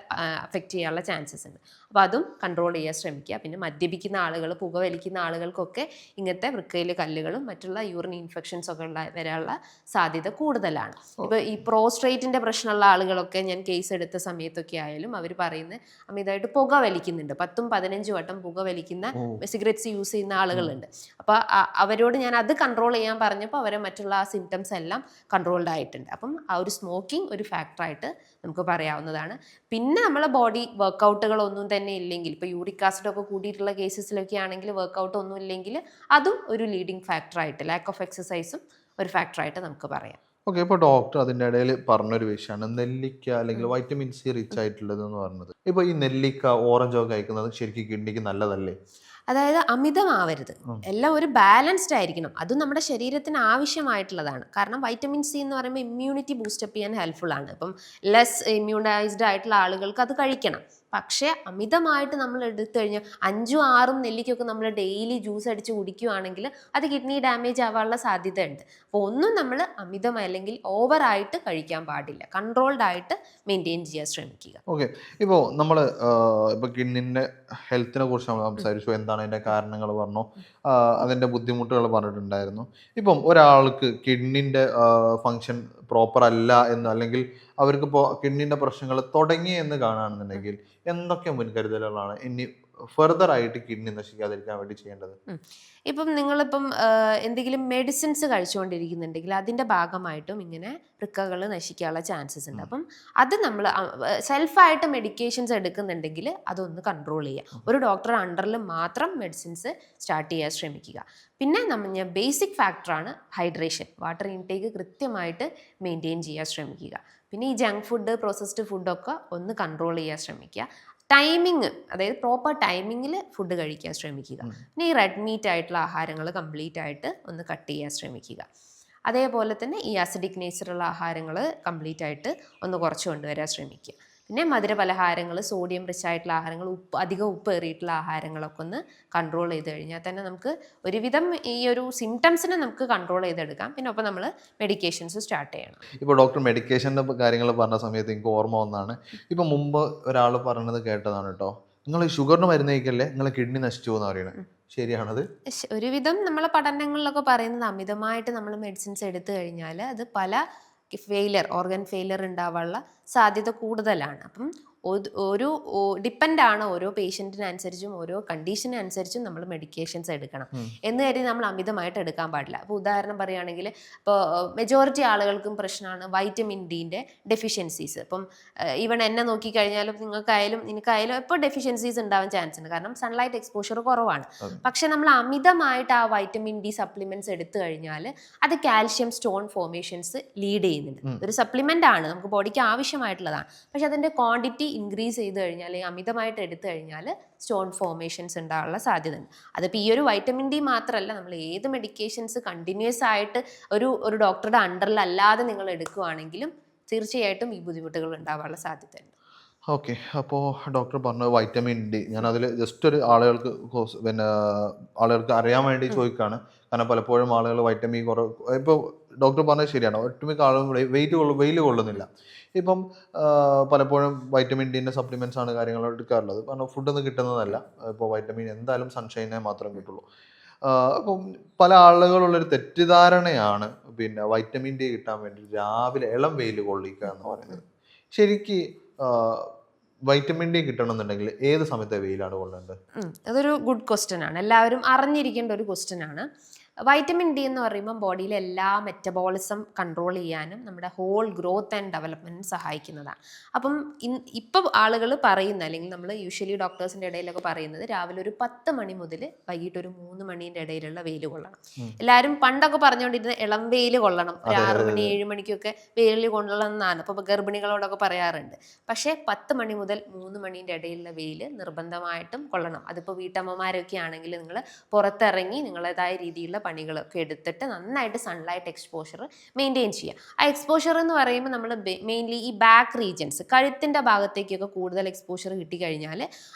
[SPEAKER 4] അഫക്റ്റ് ചെയ്യാനുള്ള ചാൻസസ് ഉണ്ട്. അപ്പോൾ അതും കൺട്രോൾ ചെയ്യാൻ ശ്രമിക്കുക. പിന്നെ മദ്യപിക്കുന്ന ആളുകൾ, പുകവലിക്കുന്ന ആളുകൾക്കൊക്കെ ഇങ്ങനത്തെ വൃക്കയിൽ കല്ലുകളും മറ്റുള്ള യൂറിൻ ഇൻഫെക്ഷൻസ് ഒക്കെ വരാനുള്ള സാധ്യത കൂടുതലാണ്. ഇപ്പോൾ ഈ പ്രോസ്ട്രേറ്റിൻ്റെ പ്രശ്നമുള്ള ആളുകളൊക്കെ ഞാൻ കേസ് എടുത്ത സമയത്തൊക്കെ ആയാലും അവർ പറയുന്നത് അമിതമായിട്ട് പുക വലിക്കുന്നുണ്ട്. 10-15 വട്ടം പുക വലിക്കുന്ന സിഗരറ്റ്സ് യൂസ് ചെയ്യുന്ന ആളുകളുണ്ട്. അപ്പോൾ അവരോട് ഞാൻ അത് കൺട്രോൾ ചെയ്യാൻ പറഞ്ഞപ്പോൾ അവരെ മറ്റുള്ള ആ സിംറ്റംസ് എല്ലാം കൺട്രോൾഡ് ആയിട്ടുണ്ട്. അപ്പം ആ ഒരു സ്മോക്കിംഗ് ഒരു ഫാക്ടറായിട്ട് നമുക്ക് പറയാവുന്നതാണ്. പിന്നെ നമ്മളെ ബോഡി വർക്കൗട്ടുകളൊന്നും തന്നെ ഇല്ലെങ്കിൽ, ഇപ്പോൾ യൂറിക് ആസിഡൊക്കെ കൂടിയിട്ടുള്ള കേസസിലൊക്കെ ആണെങ്കിൽ വർക്കൗട്ട് ഒന്നും ഇല്ലെങ്കിൽ അതും ഒരു ലീഡിങ് ഫാക്ടറായിട്ട്, ലാക്ക് ഓഫ് എക്സസൈസും ഒരു ഫാക്ടറായിട്ട് നമുക്ക് പറയാം.
[SPEAKER 1] ഓക്കെ. ഇപ്പോൾ ഡോക്ടർ അതിൻ്റെ ഇടയിൽ പറഞ്ഞൊരു വിഷയമാണ് നെല്ലിക്ക അല്ലെങ്കിൽ വൈറ്റമിൻ സി റിച്ച് ആയിട്ടുള്ളത് എന്ന് പറഞ്ഞത്. ഇപ്പോൾ ഈ നെല്ലിക്ക, ഓറഞ്ചൊക്കെ കഴിക്കുന്നത് ശരിക്കും കിഡ്നിക്ക് നല്ലതല്ലേ?
[SPEAKER 4] അതായത് അമിതമാവരുത്, എല്ലാം ഒരു ബാലൻസ്ഡ് ആയിരിക്കണം. അതും നമ്മുടെ ശരീരത്തിന് ആവശ്യമായിട്ടുള്ളതാണ്. കാരണം വൈറ്റമിൻ സി എന്ന് പറയുമ്പോൾ ഇമ്മ്യൂണിറ്റി ബൂസ്റ്റപ്പ് ചെയ്യാൻ ഹെൽപ്ഫുൾ ആണ്. ഇപ്പം ലെസ് ഇമ്മ്യൂണൈസ്ഡ് ആയിട്ടുള്ള ആളുകൾക്ക് അത് കഴിക്കണം. പക്ഷേ അമിതമായിട്ട് നമ്മൾ എടുത്തു കഴിഞ്ഞാൽ 5ഉം 6ഉം നെല്ലിക്കൊക്കെ നമ്മൾ ഡെയിലി ജ്യൂസ് അടിച്ച് കുടിക്കുകയാണെങ്കിൽ അത് കിഡ്നി ഡാമേജ് ആവാനുള്ള സാധ്യതയുണ്ട്. അപ്പോൾ ഒന്നും നമ്മൾ അമിതമായി അല്ലെങ്കിൽ ഓവറായിട്ട് കഴിക്കാൻ പാടില്ല, കൺട്രോൾഡ് ആയിട്ട് മെയിൻറ്റെയിൻ ചെയ്യാൻ ശ്രമിക്കുക.
[SPEAKER 1] ഓക്കെ, ഇപ്പോൾ നമ്മൾ ഇപ്പോൾ കിഡ്നിൻ്റെ ഹെൽത്തിനെ കുറിച്ച് നമ്മൾ സംസാരിച്ചു, എന്താണ് അതിൻ്റെ കാരണങ്ങൾ പറഞ്ഞു, അതിൻ്റെ ബുദ്ധിമുട്ടുകൾ പറഞ്ഞിട്ടുണ്ടായിരുന്നു. ഇപ്പം ഒരാൾക്ക് കിഡ്നിൻ്റെ ഫങ്ഷൻ പ്രോപ്പർ അല്ല എന്ന്, അല്ലെങ്കിൽ അവർക്ക് ഇപ്പോൾ കിഡ്നിൻ്റെ പ്രശ്നങ്ങൾ തുടങ്ങി എന്ന് കാണുകയാണെന്നുണ്ടെങ്കിൽ എന്തൊക്കെ മുൻകരുതലുകളാണ് ഇനി ഫെർദർ ആയിട്ട് കിഡ്നി നശിക്കാതിരിക്കാൻ വേണ്ടി ചെയ്യേണ്ടത്?
[SPEAKER 4] ഇപ്പം നിങ്ങളിപ്പം എന്തെങ്കിലും മെഡിസിൻസ് കഴിച്ചുകൊണ്ടിരിക്കുന്നുണ്ടെങ്കിൽ അതിൻ്റെ ഭാഗമായിട്ടും ഇങ്ങനെ വൃക്കകൾ നശിക്കാനുള്ള ചാൻസസ് ഉണ്ട്. അപ്പം അത് നമ്മൾ സെൽഫായിട്ട് മെഡിക്കേഷൻസ് എടുക്കുന്നുണ്ടെങ്കിൽ അതൊന്ന് കൺട്രോൾ ചെയ്യുക. ഒരു ഡോക്ടറുടെ അണ്ടറിൽ മാത്രം മെഡിസിൻസ് സ്റ്റാർട്ട് ചെയ്യാൻ ശ്രമിക്കുക. പിന്നെ നമ്മൾ ബേസിക് ഫാക്ടറാണ് ഹൈഡ്രേഷൻ, വാട്ടർ ഇൻടേക്ക് കൃത്യമായിട്ട് മെയിൻറ്റെയിൻ ചെയ്യാൻ ശ്രമിക്കുക. പിന്നെ ഈ ജങ്ക് ഫുഡ്, പ്രോസസ്ഡ് ഫുഡൊക്കെ ഒന്ന് കൺട്രോൾ ചെയ്യാൻ ശ്രമിക്കുക. ടൈമിങ്, അതായത് പ്രോപ്പർ ടൈമിങ്ങിൽ ഫുഡ് കഴിക്കാൻ ശ്രമിക്കുക. പിന്നെ ഈ റെഡ് മീറ്റ് ആയിട്ടുള്ള ആഹാരങ്ങൾ കംപ്ലീറ്റ് ആയിട്ട് ഒന്ന് കട്ട് ചെയ്യാൻ ശ്രമിക്കുക. അതേപോലെ തന്നെ ഈ അസിഡിക് നേച്ചറുള്ള ആഹാരങ്ങൾ കംപ്ലീറ്റ് ആയിട്ട് ഒന്ന് കുറച്ച് കൊണ്ടുവരാൻ ശ്രമിക്കുക. പിന്നെ മധുര പലഹാരങ്ങൾ, സോഡിയം റിച്ച് ആയിട്ടുള്ള ആഹാരങ്ങൾ, അധികം ഉപ്പ് ഏറിയിട്ടുള്ള ആഹാരങ്ങളൊക്കെ ഒന്ന് കൺട്രോൾ ചെയ്ത് കഴിഞ്ഞാൽ തന്നെ നമുക്ക് ഒരുവിധം ഈ ഒരു സിംറ്റംസിനെ നമുക്ക് കൺട്രോൾ ചെയ്തെടുക്കാം. പിന്നെ ഒപ്പം നമ്മൾ മെഡിക്കേഷൻസ് സ്റ്റാർട്ട് ചെയ്യണം.
[SPEAKER 1] ഇപ്പോൾ ഡോക്ടർ മെഡിക്കേഷൻ്റെ കാര്യങ്ങൾ പറഞ്ഞ സമയത്ത് എനിക്ക് ഓർമ്മ വന്നതാണ്, ഇപ്പം മുമ്പ് ഒരാൾ പറഞ്ഞത് കേട്ടതാണ് കേട്ടോ, നിങ്ങൾ ഷുഗറിന് മരുന്ന് കഴിക്കല്ലേ, നിങ്ങൾ കിഡ്നി നശിച്ചു എന്ന് പറയുന്നത് ശരിയാണത്?
[SPEAKER 4] ഒരുവിധം നമ്മളെ പഠനങ്ങളിലൊക്കെ പറയുന്നത് അമിതമായിട്ട് നമ്മൾ മെഡിസിൻസ് എടുത്തു കഴിഞ്ഞാൽ അത് പല ഓർഗൻ ഫെയിലിയർ ഉണ്ടാവാനുള്ള സാധ്യത കൂടുതലാണ്. അപ്പം ഒരു ഡിപ്പെൻഡാണ് ഓരോ പേഷ്യൻറ്റിനനുസരിച്ചും ഓരോ കണ്ടീഷനനുസരിച്ചും നമ്മൾ മെഡിക്കേഷൻസ് എടുക്കണം എന്ന് കരുതി നമ്മൾ അമിതമായിട്ട് എടുക്കാൻ പാടില്ല. അപ്പോൾ ഉദാഹരണം പറയുകയാണെങ്കിൽ ഇപ്പോൾ മെജോറിറ്റി ആളുകൾക്കും പ്രശ്നമാണ് വൈറ്റമിൻ ഡിൻ്റെ ഡെഫിഷ്യൻസീസ്. ഇപ്പം ഈവൺ എന്നെ നോക്കിക്കഴിഞ്ഞാലും നിനക്കായാലും ഇപ്പോൾ ഡെഫിഷ്യൻസീസ് ഉണ്ടാവാൻ ചാൻസ് ഉണ്ട്, കാരണം സൺലൈറ്റ് എക്സ്പോഷർ കുറവാണ്. പക്ഷെ നമ്മൾ അമിതമായിട്ട് ആ വൈറ്റമിൻ ഡി സപ്ലിമെൻറ്റ്സ് എടുത്തു കഴിഞ്ഞാൽ അത് കാൽഷ്യം സ്റ്റോൺ ഫോർമേഷൻസ് ലീഡ് ചെയ്യുന്നുണ്ട്. ഒരു സപ്ലിമെൻ്റ് ആണ്, നമുക്ക് ബോഡിക്ക് ആവശ്യമായിട്ടുള്ളതാണ്. പക്ഷെ അതിൻ്റെ ക്വാണ്ടിറ്റി ഇൻക്രീസ് ചെയ്ത് കഴിഞ്ഞാൽ, അമിതമായിട്ട് എടുത്തു കഴിഞ്ഞാൽ സ്റ്റോൺ ഫോർമേഷൻസ് ഉണ്ടാകാനുള്ള സാധ്യത ഉണ്ട്. അതിപ്പോൾ ഈ ഒരു വൈറ്റമിൻ ഡി മാത്രമല്ല, നമ്മൾ ഏത് മെഡിക്കേഷൻസ് കണ്ടിന്യൂസ് ആയിട്ട് ഒരു ഡോക്ടറുടെ അണ്ടറിൽ അല്ലാതെ നിങ്ങൾ എടുക്കുകയാണെങ്കിലും തീർച്ചയായിട്ടും ഈ ബുദ്ധിമുട്ടുകൾ ഉണ്ടാവാനുള്ള സാധ്യതയുണ്ട്.
[SPEAKER 1] ഓക്കെ, അപ്പോൾ ഡോക്ടർ പറഞ്ഞത് വൈറ്റമിൻ ഡി, ഞാൻ അതിൽ ജസ്റ്റ് ഒരു ആളുകൾക്ക് അറിയാൻ വേണ്ടി ചോദിക്കുകയാണ്. കാരണം പലപ്പോഴും ആളുകൾ വൈറ്റമിൻ ഇപ്പോൾ ഡോക്ടർ പറഞ്ഞത് ശരിയാണ്, ഒട്ടുമിക്ക ആളുകളും വെയിൽ കൊള്ളുന്നില്ല. ഇപ്പം പലപ്പോഴും വൈറ്റമിൻ ഡിൻ്റെ സപ്ലിമെൻറ്റ്സ് ആണ് കാര്യങ്ങൾ എടുക്കാറുള്ളത്. കാരണം ഫുഡൊന്നും കിട്ടുന്നതല്ല, ഇപ്പോൾ വൈറ്റമിൻ എന്തായാലും സൺഷൈനെ മാത്രം കിട്ടുള്ളൂ. അപ്പം പല ആളുകളുള്ളൊരു തെറ്റിദ്ധാരണയാണ് പിന്നെ വൈറ്റമിൻ ഡി കിട്ടാൻ വേണ്ടി രാവിലെ ഇളം വെയിൽ കൊള്ളിക്കുക എന്ന് പറയുന്നത്. ശരിക്ക് വൈറ്റമിൻ ഡി കിട്ടണമെന്നുണ്ടെങ്കിൽ ഏത് സമയത്തെ വെയിലാണ് കൊള്ളേണ്ടത്?
[SPEAKER 4] അതൊരു ഗുഡ് ക്വസ്റ്റ്യൻ ആണ്, എല്ലാവരും അറിഞ്ഞിരിക്കേണ്ട ഒരു ക്വസ്റ്റ്യൻ ആണ്. വൈറ്റമിൻ ഡി എന്ന് പറയുമ്പോൾ ബോഡിയിലെ എല്ലാ മെറ്റബോളിസം കൺട്രോൾ ചെയ്യാനും നമ്മുടെ ഹോൾ ഗ്രോത്ത് ആൻഡ് ഡെവലപ്മെൻറ്റിന് സഹായിക്കുന്നതാണ്. അപ്പം ഇപ്പം ആളുകൾ പറയുന്ന, അല്ലെങ്കിൽ നമ്മൾ യൂഷ്വലി ഡോക്ടേഴ്സിൻ്റെ ഇടയിലൊക്കെ പറയുന്നത് രാവിലെ ഒരു 10 മണി മുതൽ വൈകിട്ട് ഒരു 3 മണീൻ്റെ ഇടയിലുള്ള വെയിൽ കൊള്ളണം. എല്ലാവരും പണ്ടൊക്കെ പറഞ്ഞുകൊണ്ടിരുന്ന ഇളം വെയിൽ കൊള്ളണം, ഒരു 6 മണി 7 മണിക്കൊക്കെ വെയിൽ കൊള്ളണം എന്നാണ് ഇപ്പോൾ ഗർഭിണികളോടൊക്കെ പറയാറുണ്ട്. പക്ഷേ 10 മണി മുതൽ 3 മണീൻ്റെ ഇടയിലുള്ള വെയിൽ നിർബന്ധമായിട്ടും കൊള്ളണം. അതിപ്പോൾ വീട്ടമ്മമാരൊക്കെ ആണെങ്കിൽ നിങ്ങൾ പുറത്തിറങ്ങി നിങ്ങളേതായ രീതിയിലുള്ള പണികളൊക്കെ എടുത്തിട്ട് നന്നായിട്ട് സൺലൈറ്റ് എക്സ്പോഷർ മെയിൻറ്റെയിൻ ചെയ്യുക. ആ എക്സ്പോഷർ എന്ന് പറയുമ്പോൾ നമ്മൾ മെയിൻലി ഈ ബാക്ക് റീജൻസ്, കഴുത്തിൻ്റെ ഭാഗത്തേക്കൊക്കെ കൂടുതൽ എക്സ്പോഷർ കിട്ടിക്കഴിഞ്ഞാൽ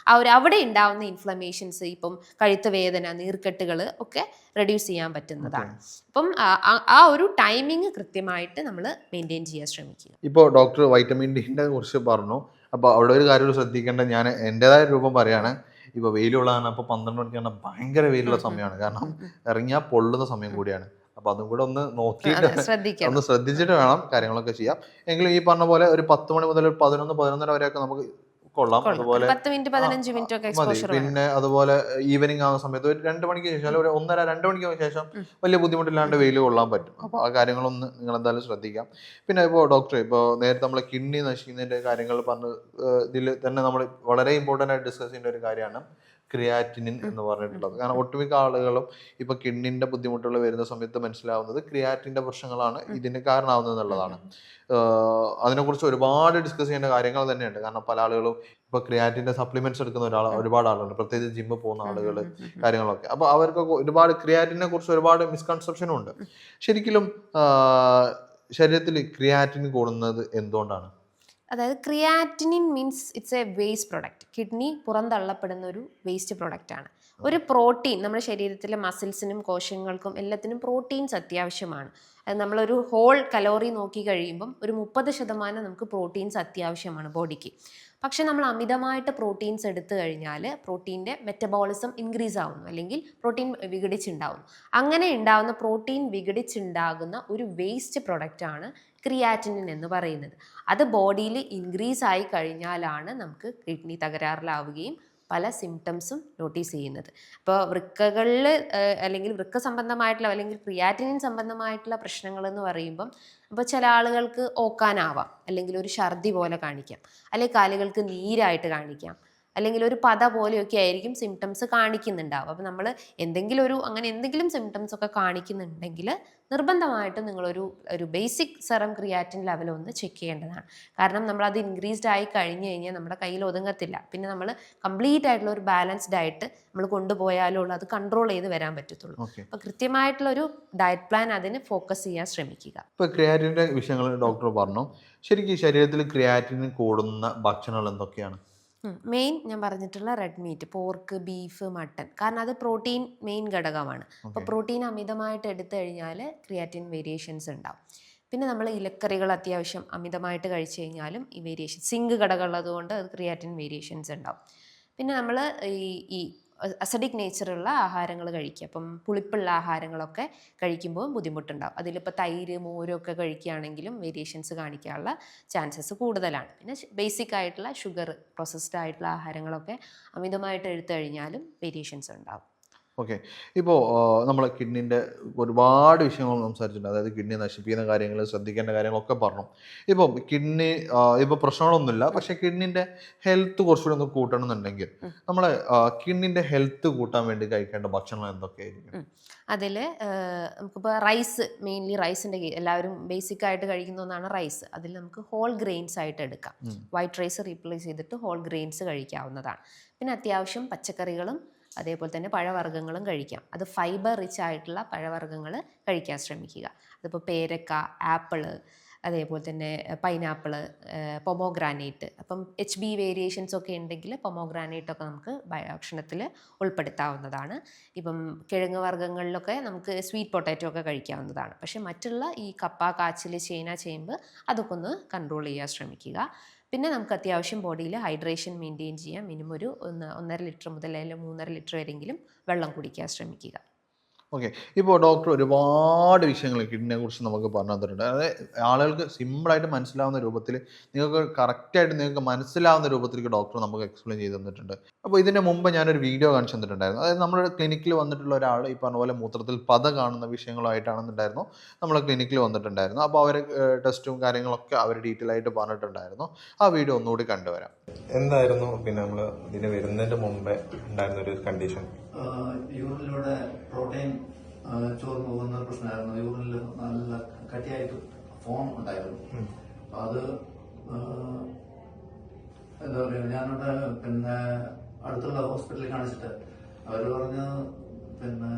[SPEAKER 4] അവിടെ ഉണ്ടാവുന്ന ഇൻഫ്ലമേഷൻസ്, ഇപ്പം കഴുത്ത് വേദന, നീർക്കെട്ടുകൾ ഒക്കെ റെഡ്യൂസ് ചെയ്യാൻ പറ്റുന്നതാണ്. അപ്പം ആ ഒരു ടൈമിങ് കൃത്യമായിട്ട് നമ്മൾ മെയിൻറ്റെയിൻ ചെയ്യാൻ ശ്രമിക്കുക.
[SPEAKER 1] ഇപ്പോൾ ഡോക്ടർ വൈറ്റമിൻ ഡിൻ്റെ കുറിച്ച് പറഞ്ഞു. അപ്പോൾ അവിടെ ഒരു കാര്യം ശ്രദ്ധിക്കേണ്ട, ഞാൻ എൻ്റെതായ രൂപം പറയാണ്. ഇപ്പോൾ വെയിലുള്ളതാണ്, അപ്പോൾ 12 മണിക്കാണ് ഭയങ്കര വെയിലുള്ള സമയമാണ്, കാരണം ഇറങ്ങിയാൽ പൊള്ളുന്ന സമയം കൂടിയാണ്. അപ്പോൾ അതും കൂടെ ഒന്ന് നോക്കിയിട്ട് ഒന്ന് ശ്രദ്ധിച്ചിട്ട് വേണം കാര്യങ്ങളൊക്കെ ചെയ്യാം. എങ്കിലും ഈ പറഞ്ഞ പോലെ ഒരു 10 മണി മുതൽ 11-11:30 വരെയൊക്കെ നമുക്ക് കൊള്ളാം. അതുപോലെ
[SPEAKER 4] 10 മിനിറ്റ് 15 മിനിറ്റ് ഒക്കെ എക്സ്പോഷർ.
[SPEAKER 1] പിന്നെ അതുപോലെ ഈവനിങ് ആവുന്ന സമയത്ത് ഒരു 2 മണിക്ക് ശേഷം, ഒരു 1:30-2 മണിക്ക് ശേഷം വലിയ ബുദ്ധിമുട്ടില്ലാണ്ട് വെയിൽ കൊള്ളാൻ പറ്റും. അപ്പോൾ ആ കാര്യങ്ങളൊന്ന് നിങ്ങൾ എന്തായാലും ശ്രദ്ധിക്കാം. പിന്നെ ഇപ്പോൾ ഡോക്ടർ, ഇപ്പോൾ നേരത്തെ നമ്മൾ കിഡ്നി നശിക്കുന്നതിൻ്റെ കാര്യങ്ങൾ പറഞ്ഞ് ഇതിൽ തന്നെ നമ്മൾ വളരെ ഇമ്പോർട്ടൻ്റ് ആയിട്ട് ഡിസ്കസ് ചെയ്യേണ്ട ഒരു കാര്യമാണ് ക്രിയാറ്റിനിൻ എന്ന് പറഞ്ഞിട്ടുള്ളത്. കാരണം ഒട്ടുമിക്ക ആളുകളും ഇപ്പോൾ കിഡ്നിൻ്റെ ബുദ്ധിമുട്ടുകൾ വരുന്ന സമയത്ത് മനസ്സിലാവുന്നത് ക്രിയാറ്റിൻ്റെ പ്രശ്നങ്ങളാണ് ഇതിന് കാരണമാവുന്നത് എന്നുള്ളതാണ്. അതിനെക്കുറിച്ച് ഒരുപാട് ഡിസ്കസ് ചെയ്യേണ്ട കാര്യങ്ങൾ തന്നെയുണ്ട്. കാരണം പല ആളുകളും ഇപ്പോൾ ക്രിയാറ്റിൻ്റെ സപ്ലിമെൻറ്റ്സ് എടുക്കുന്ന ഒരുപാട് ആളുകളുണ്ട്, പ്രത്യേകിച്ച് ജിമ്മിൽ പോകുന്ന ആളുകൾ കാര്യങ്ങളൊക്കെ. അപ്പോൾ അവർക്കൊക്കെ ഒരുപാട് ക്രിയാറ്റിനെ കുറിച്ച് ഒരുപാട് മിസ്കൺസെപ്ഷനും ഉണ്ട്. ശരിക്കും ശരീരത്തിൽ ക്രിയാറ്റിൻ കൂടുന്നത് എന്തുകൊണ്ടാണ്?
[SPEAKER 4] അതായത് creatinine means it's a waste product. Kidney പുറന്തള്ളപ്പെടുന്ന ഒരു വേസ്റ്റ് പ്രൊഡക്റ്റാണ്. ഒരു പ്രോട്ടീൻ നമ്മുടെ ശരീരത്തിലെ മസിൽസിനും കോശങ്ങൾക്കും എല്ലാത്തിനും പ്രോട്ടീൻസ് അത്യാവശ്യമാണ്. അത് നമ്മളൊരു ഹോൾ കലോറി നോക്കി കഴിയുമ്പം ഒരു 30% നമുക്ക് പ്രോട്ടീൻസ് അത്യാവശ്യമാണ് ബോഡിക്ക്. പക്ഷെ നമ്മൾ അമിതമായിട്ട് പ്രോട്ടീൻസ് എടുത്തു കഴിഞ്ഞാൽ പ്രോട്ടീൻ്റെ മെറ്റബോളിസം ഇൻക്രീസ് ആവുന്നു, അല്ലെങ്കിൽ പ്രോട്ടീൻ വിഘടിച്ചുണ്ടാവുന്നു. അങ്ങനെ ഉണ്ടാകുന്ന പ്രോട്ടീൻ വിഘടിച്ചുണ്ടാകുന്ന ഒരു വേസ്റ്റ് പ്രൊഡക്റ്റാണ് ക്രിയാറ്റിനിൻ എന്ന് പറയുന്നത്. അത് ബോഡിയിൽ ഇൻക്രീസ് ആയി കഴിഞ്ഞാലാണ് നമുക്ക് കിഡ്നി തകരാറിലാവുകയും പല സിംറ്റംസും നോട്ടീസ് ചെയ്യുന്നത്. ഇപ്പോൾ വൃക്കകളിൽ അല്ലെങ്കിൽ വൃക്ക സംബന്ധമായിട്ടുള്ള അല്ലെങ്കിൽ ക്രിയാറ്റിനിൻ സംബന്ധമായിട്ടുള്ള പ്രശ്നങ്ങൾ എന്ന് പറയുമ്പം ഇപ്പോൾ ചില ആളുകൾക്ക് ഓക്കാനാവാം, അല്ലെങ്കിൽ ഒരു ഛർദി പോലെ കാണിക്കാം, അല്ലെങ്കിൽ കാലുകൾക്ക് നീരായിട്ട് കാണിക്കാം, അല്ലെങ്കിൽ ഒരു പത പോലെയൊക്കെ ആയിരിക്കും സിംറ്റംസ് കാണിക്കുന്നുണ്ടാവും. അപ്പോൾ നമ്മൾ എന്തെങ്കിലും സിംറ്റംസ് ഒക്കെ കാണിക്കുന്നുണ്ടെങ്കിൽ നിർബന്ധമായിട്ടും നിങ്ങളൊരു ബേസിക് സെറം ക്രിയാറ്റിൻ ലെവൽ ഒന്ന് ചെക്ക് ചെയ്യേണ്ടതാണ്. കാരണം നമ്മളത് ഇൻക്രീസ്ഡ് ആയി കഴിഞ്ഞ് കഴിഞ്ഞാൽ നമ്മുടെ കയ്യിൽ ഒതുങ്ങത്തില്ല. പിന്നെ നമ്മൾ കംപ്ലീറ്റ് ആയിട്ടുള്ള ഒരു ബാലൻസ്ഡ് ഡയറ്റ് നമ്മൾ കൊണ്ടുപോയാലുള്ള അത് കൺട്രോൾ ചെയ്ത് വരാൻ പറ്റത്തുള്ളൂ. അപ്പോൾ കൃത്യമായിട്ടുള്ളൊരു ഡയറ്റ് പ്ലാൻ അതിന് ഫോക്കസ് ചെയ്യാൻ ശ്രമിക്കുക.
[SPEAKER 1] ഇപ്പോൾ ക്രിയാറ്റിൻ്റെ വിഷയങ്ങൾ ഡോക്ടർ പറഞ്ഞു. ശരിക്കും ശരീരത്തിൽ ക്രിയാറ്റിൻ കൂടുന്ന ഭക്ഷണങ്ങൾ എന്തൊക്കെയാണ്?
[SPEAKER 4] മെയിൻ ഞാൻ പറഞ്ഞിട്ടുള്ള red meat, pork, beef, mutton. കാരണം അത് പ്രോട്ടീൻ മെയിൻ ഘടകമാണ്. അപ്പോൾ പ്രോട്ടീൻ അമിതമായിട്ട് എടുത്തു കഴിഞ്ഞാൽ ക്രിയാറ്റിൻ വേരിയേഷൻസ് ഉണ്ടാവും. പിന്നെ നമ്മൾ ഇലക്കറികൾ അത്യാവശ്യം അമിതമായിട്ട് കഴിച്ചു കഴിഞ്ഞാലും ഈ വേരിയേഷൻ, സിങ്ക് ഘടകം ഉള്ളതുകൊണ്ട് അത് ക്രിയാറ്റിൻ വേരിയേഷൻസ് ഉണ്ടാവും. പിന്നെ നമ്മൾ ഈ അസിഡിക് നേച്ചറുള്ള ആഹാരങ്ങൾ കഴിക്കുക. അപ്പം പുളിപ്പുള്ള ആഹാരങ്ങളൊക്കെ കഴിക്കുമ്പോൾ ബുദ്ധിമുട്ടുണ്ടാവും. അതിലിപ്പോൾ തൈര്, മോരൊക്കെ കഴിക്കുകയാണെങ്കിലും വേരിയേഷൻസ് കാണിക്കാനുള്ള ചാൻസസ് കൂടുതലാണ്. പിന്നെ ബേസിക് ആയിട്ടുള്ള ഷുഗർ, പ്രോസസ്ഡ് ആയിട്ടുള്ള ആഹാരങ്ങളൊക്കെ അമിതമായിട്ട് എടുത്തു കഴിഞ്ഞാലും വേരിയേഷൻസ് ഉണ്ടാവും.
[SPEAKER 1] ഓക്കെ. ഇപ്പോൾ നമ്മൾ കിഡ്നിൻ്റെ ഒരുപാട് വിഷയങ്ങൾ സംസാരിച്ചിട്ടുണ്ട്. അതായത് കിഡ്നി നശിപ്പിക്കുന്ന കാര്യങ്ങൾ, ശ്രദ്ധിക്കേണ്ട കാര്യങ്ങളൊക്കെ പറഞ്ഞു. ഇപ്പോൾ കിഡ്നി ഇപ്പോൾ പ്രശ്നങ്ങളൊന്നുമില്ല, പക്ഷേ കിഡ്നിൻ്റെ ഹെൽത്ത് കുറച്ചുകൂടി ഒന്ന് കൂട്ടണമെന്നുണ്ടെങ്കിൽ നമ്മൾ കിഡ്നിൻ്റെ ഹെൽത്ത് കൂട്ടാൻ വേണ്ടി കഴിക്കേണ്ട ഭക്ഷണങ്ങൾ എന്തൊക്കെയായിരിക്കും?
[SPEAKER 4] അതിൽ നമുക്കിപ്പോൾ റൈസ്, മെയിൻലി റൈസിൻ്റെ എല്ലാവരും ബേസിക് ആയിട്ട് കഴിക്കുന്ന ഒന്നാണ് റൈസ്. അതിൽ നമുക്ക് ഹോൾ ഗ്രെയിൻസ് ആയിട്ട് എടുക്കാം. വൈറ്റ് റൈസ് റീപ്ലേസ് ചെയ്തിട്ട് ഹോൾ ഗ്രെയിൻസ് കഴിക്കാവുന്നതാണ്. പിന്നെ അത്യാവശ്യം പച്ചക്കറികളും അതേപോലെ തന്നെ പഴവർഗ്ഗങ്ങളും കഴിക്കാം. അത് ഫൈബർ റിച്ച് ആയിട്ടുള്ള പഴവർഗ്ഗങ്ങൾ കഴിക്കാൻ ശ്രമിക്കുക. അതിപ്പോൾ പേരക്ക, ആപ്പിള്, അതേപോലെ തന്നെ പൈനാപ്പിള്, പൊമോഗ്രാനൈറ്റ്. അപ്പം HB വേരിയേഷൻസ് ഒക്കെ ഉണ്ടെങ്കിൽ പൊമോഗ്രാനൈറ്റൊക്കെ നമുക്ക് ഭക്ഷണത്തിൽ ഉൾപ്പെടുത്താവുന്നതാണ്. ഇപ്പം കിഴങ്ങ് വർഗ്ഗങ്ങളിലൊക്കെ നമുക്ക് സ്വീറ്റ് പൊട്ടാറ്റോ ഒക്കെ കഴിക്കാവുന്നതാണ്. പക്ഷേ മറ്റുള്ള ഈ കപ്പ, കാച്ചിൽ, ചേന, ചേമ്പ് അതൊക്കെ ഒന്ന് കൺട്രോൾ ചെയ്യാൻ ശ്രമിക്കുക. പിന്നെ നമുക്ക് അത്യാവശ്യം ബോഡിയിൽ ഹൈഡ്രേഷൻ മെയിൻറ്റെയിൻ ചെയ്യാൻ മിനിമം ഒരു 1.5 ലിറ്റർ മുതൽ അല്ലെങ്കിൽ 3.5 ലിറ്റർ വരെയെങ്കിലും വെള്ളം കുടിക്കാൻ ശ്രമിക്കുക.
[SPEAKER 1] ഓക്കെ. ഇപ്പോൾ ഡോക്ടർ ഒരുപാട് വിഷയങ്ങൾ കിഡ്നിയെ കുറിച്ച് നമുക്ക് പറഞ്ഞു തന്നിട്ടുണ്ട്. അതായത് ആളുകൾക്ക് സിമ്പിളായിട്ട് മനസ്സിലാവുന്ന രൂപത്തിൽ, നിങ്ങൾക്ക് കറക്റ്റായിട്ട് നിങ്ങൾക്ക് മനസ്സിലാവുന്ന രൂപത്തിലേക്ക് ഡോക്ടർ നമുക്ക് എക്സ്പ്ലെയിൻ ചെയ്ത് തന്നിട്ടുണ്ട്. അപ്പോൾ ഇതിന് മുമ്പ് ഞാനൊരു വീഡിയോ കാണിച്ചു തന്നിട്ടുണ്ടായിരുന്നു. അതായത് നമ്മുടെ ക്ലിനിക്കിൽ വന്നിട്ടുള്ള ഒരാൾ ഈ പറഞ്ഞ പോലെ മൂത്രത്തിൽ പത കാണുന്ന വിഷയങ്ങളായിട്ടാണെന്നുണ്ടായിരുന്നു നമ്മൾ ക്ലിനിക്കിൽ വന്നിട്ടുണ്ടായിരുന്നു. അപ്പോൾ അവർ ടെസ്റ്റും കാര്യങ്ങളൊക്കെ അവർ ഡീറ്റെയിൽ ആയിട്ട് പറഞ്ഞിട്ടുണ്ടായിരുന്നു. ആ വീഡിയോ ഒന്നുകൂടി കണ്ടുവരാം.
[SPEAKER 2] എന്തായിരുന്നു പിന്നെ നമ്മൾ ഇതിന് വരുന്നതിന്റെ മുമ്പേ ഉണ്ടായിരുന്ന ഒരു കണ്ടീഷൻ?
[SPEAKER 3] യൂറിനിലൂടെ പ്രോട്ടീൻ ചോർന്നു പോകുന്ന ഒരു പ്രശ്നമായിരുന്നു. യൂറിനിൽ നല്ല കട്ടിയായിട്ട് ഫോം ഉണ്ടായിരുന്നു. അപ്പൊ അത് എന്താ പറയുക, ഞാനിവിടെ പിന്നെ അടുത്തുള്ള ഹോസ്പിറ്റലിൽ കാണിച്ചിട്ട് അവർ പറഞ്ഞ് പിന്നെ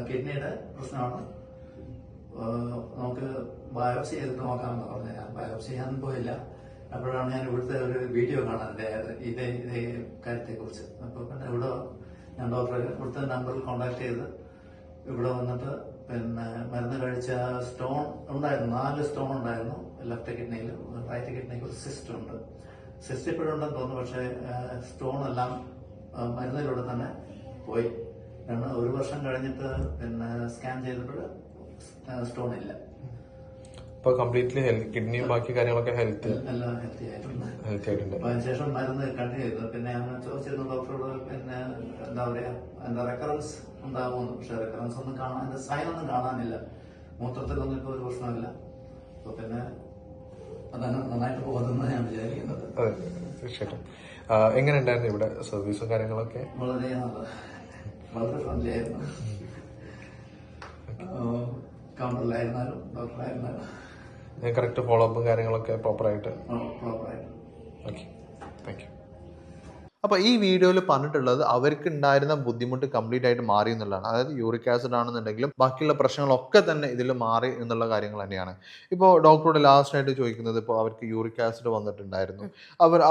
[SPEAKER 3] കിഡ്നിയുടെ പ്രശ്നമാണ്, നമുക്ക് ബയോപ്സി ചെയ്തിട്ട് നോക്കാമെന്ന് പറഞ്ഞു. ഞാൻ ബയോപ്സി ചെയ്യാൻ പോയില്ല. അപ്പോഴാണ് ഞാൻ ഇവിടുത്തെ ഒരു വീഡിയോ കാണാൻ ഇതേ കാര്യത്തെ കുറിച്ച്. അപ്പൊ പിന്നെ ഇവിടെ ഞാൻ ഡോക്ടറെ ഇവിടുത്തെ നമ്പറിൽ കോണ്ടാക്ട് ചെയ്ത് ഇവിടെ വന്നിട്ട് പിന്നെ മരുന്ന് കഴിച്ച സ്റ്റോൺ ഉണ്ടായിരുന്നു, 4 സ്റ്റോൺ ഉണ്ടായിരുന്നു ലെഫ്റ്റ് കിഡ്നിയിൽ. റൈറ്റ് കിഡ്നിയിൽ ഒരു സിസ്റ്റ് ഉണ്ട്. സിസ്റ്റ് ഇപ്പോഴും ഉണ്ടെന്ന് തോന്നുന്നു, പക്ഷേ സ്റ്റോൺ എല്ലാം മരുന്നിലൂടെ തന്നെ പോയി. 1 വർഷം കഴിഞ്ഞിട്ട് പിന്നെ സ്കാൻ ചെയ്തപ്പോൾ സ്റ്റോൺ ഇല്ല.
[SPEAKER 2] ഇപ്പൊ കംപ്ലീറ്റ്ലി കിഡ്നിയും ബാക്കി കാര്യങ്ങളൊക്കെ ഹെൽത്തി
[SPEAKER 3] ആയിട്ടുണ്ട്.
[SPEAKER 2] ആയിട്ടുണ്ട്.
[SPEAKER 3] അതിനുശേഷം മരുന്ന് കണ്ടിന്യൂ ചെയ്തു. പിന്നെ ഞാൻ ചോദിച്ചിരുന്നു ഡോക്ടറോട്, പിന്നെ എന്താ പറയാ, എന്താ റെക്കറൻസ് ഉണ്ടാകുമെന്ന്. പക്ഷെ റെക്കറൻസ് ഒന്നും കാണാൻ, സൈൻ ഒന്നും കാണാനില്ല. മൂത്രത്തിലൊന്നും ഇപ്പൊ ഒരു പ്രശ്നമില്ല. അപ്പൊ പിന്നെ അതാണ് നന്നായിട്ട് പോകുന്നത് ഞാൻ വിചാരിക്കുന്നത്.
[SPEAKER 2] അതെ, തീർച്ചയായിട്ടും. എങ്ങനെ ഉണ്ടായിരുന്നു ഇവിടെ സർവീസും കാര്യങ്ങളൊക്കെ?
[SPEAKER 3] വളരെ വളരെ ഫ്രണ്ട്ലി ആയിരുന്നു. കൗണ്ടറിലായിരുന്നാലും ഡോക്ടറായിരുന്നാലും
[SPEAKER 2] കറക്റ്റ് ഫോളോ അപ്പും കാര്യങ്ങളൊക്കെ പ്രോപ്പറായിട്ട്.
[SPEAKER 3] പ്രോപ്പറായിട്ട്.
[SPEAKER 2] Okay, thank you.
[SPEAKER 1] അപ്പോൾ ഈ വീഡിയോയിൽ പറഞ്ഞിട്ടുള്ളത് അവർക്ക് ഉണ്ടായിരുന്ന ബുദ്ധിമുട്ട് കംപ്ലീറ്റ് ആയിട്ട് മാറി എന്നുള്ളതാണ്. അതായത് യൂറിക് ആസിഡ് ആണെന്നുണ്ടെങ്കിലും ബാക്കിയുള്ള പ്രശ്നങ്ങളൊക്കെ തന്നെ ഇതിൽ മാറി എന്നുള്ള കാര്യങ്ങൾ തന്നെയാണ്. ഇപ്പോൾ ഡോക്ടറോട് ലാസ്റ്റ് ആയിട്ട് ചോദിക്കുന്നത്, ഇപ്പോൾ അവർക്ക് യൂറിക് ആസിഡ് വന്നിട്ടുണ്ടായിരുന്നു,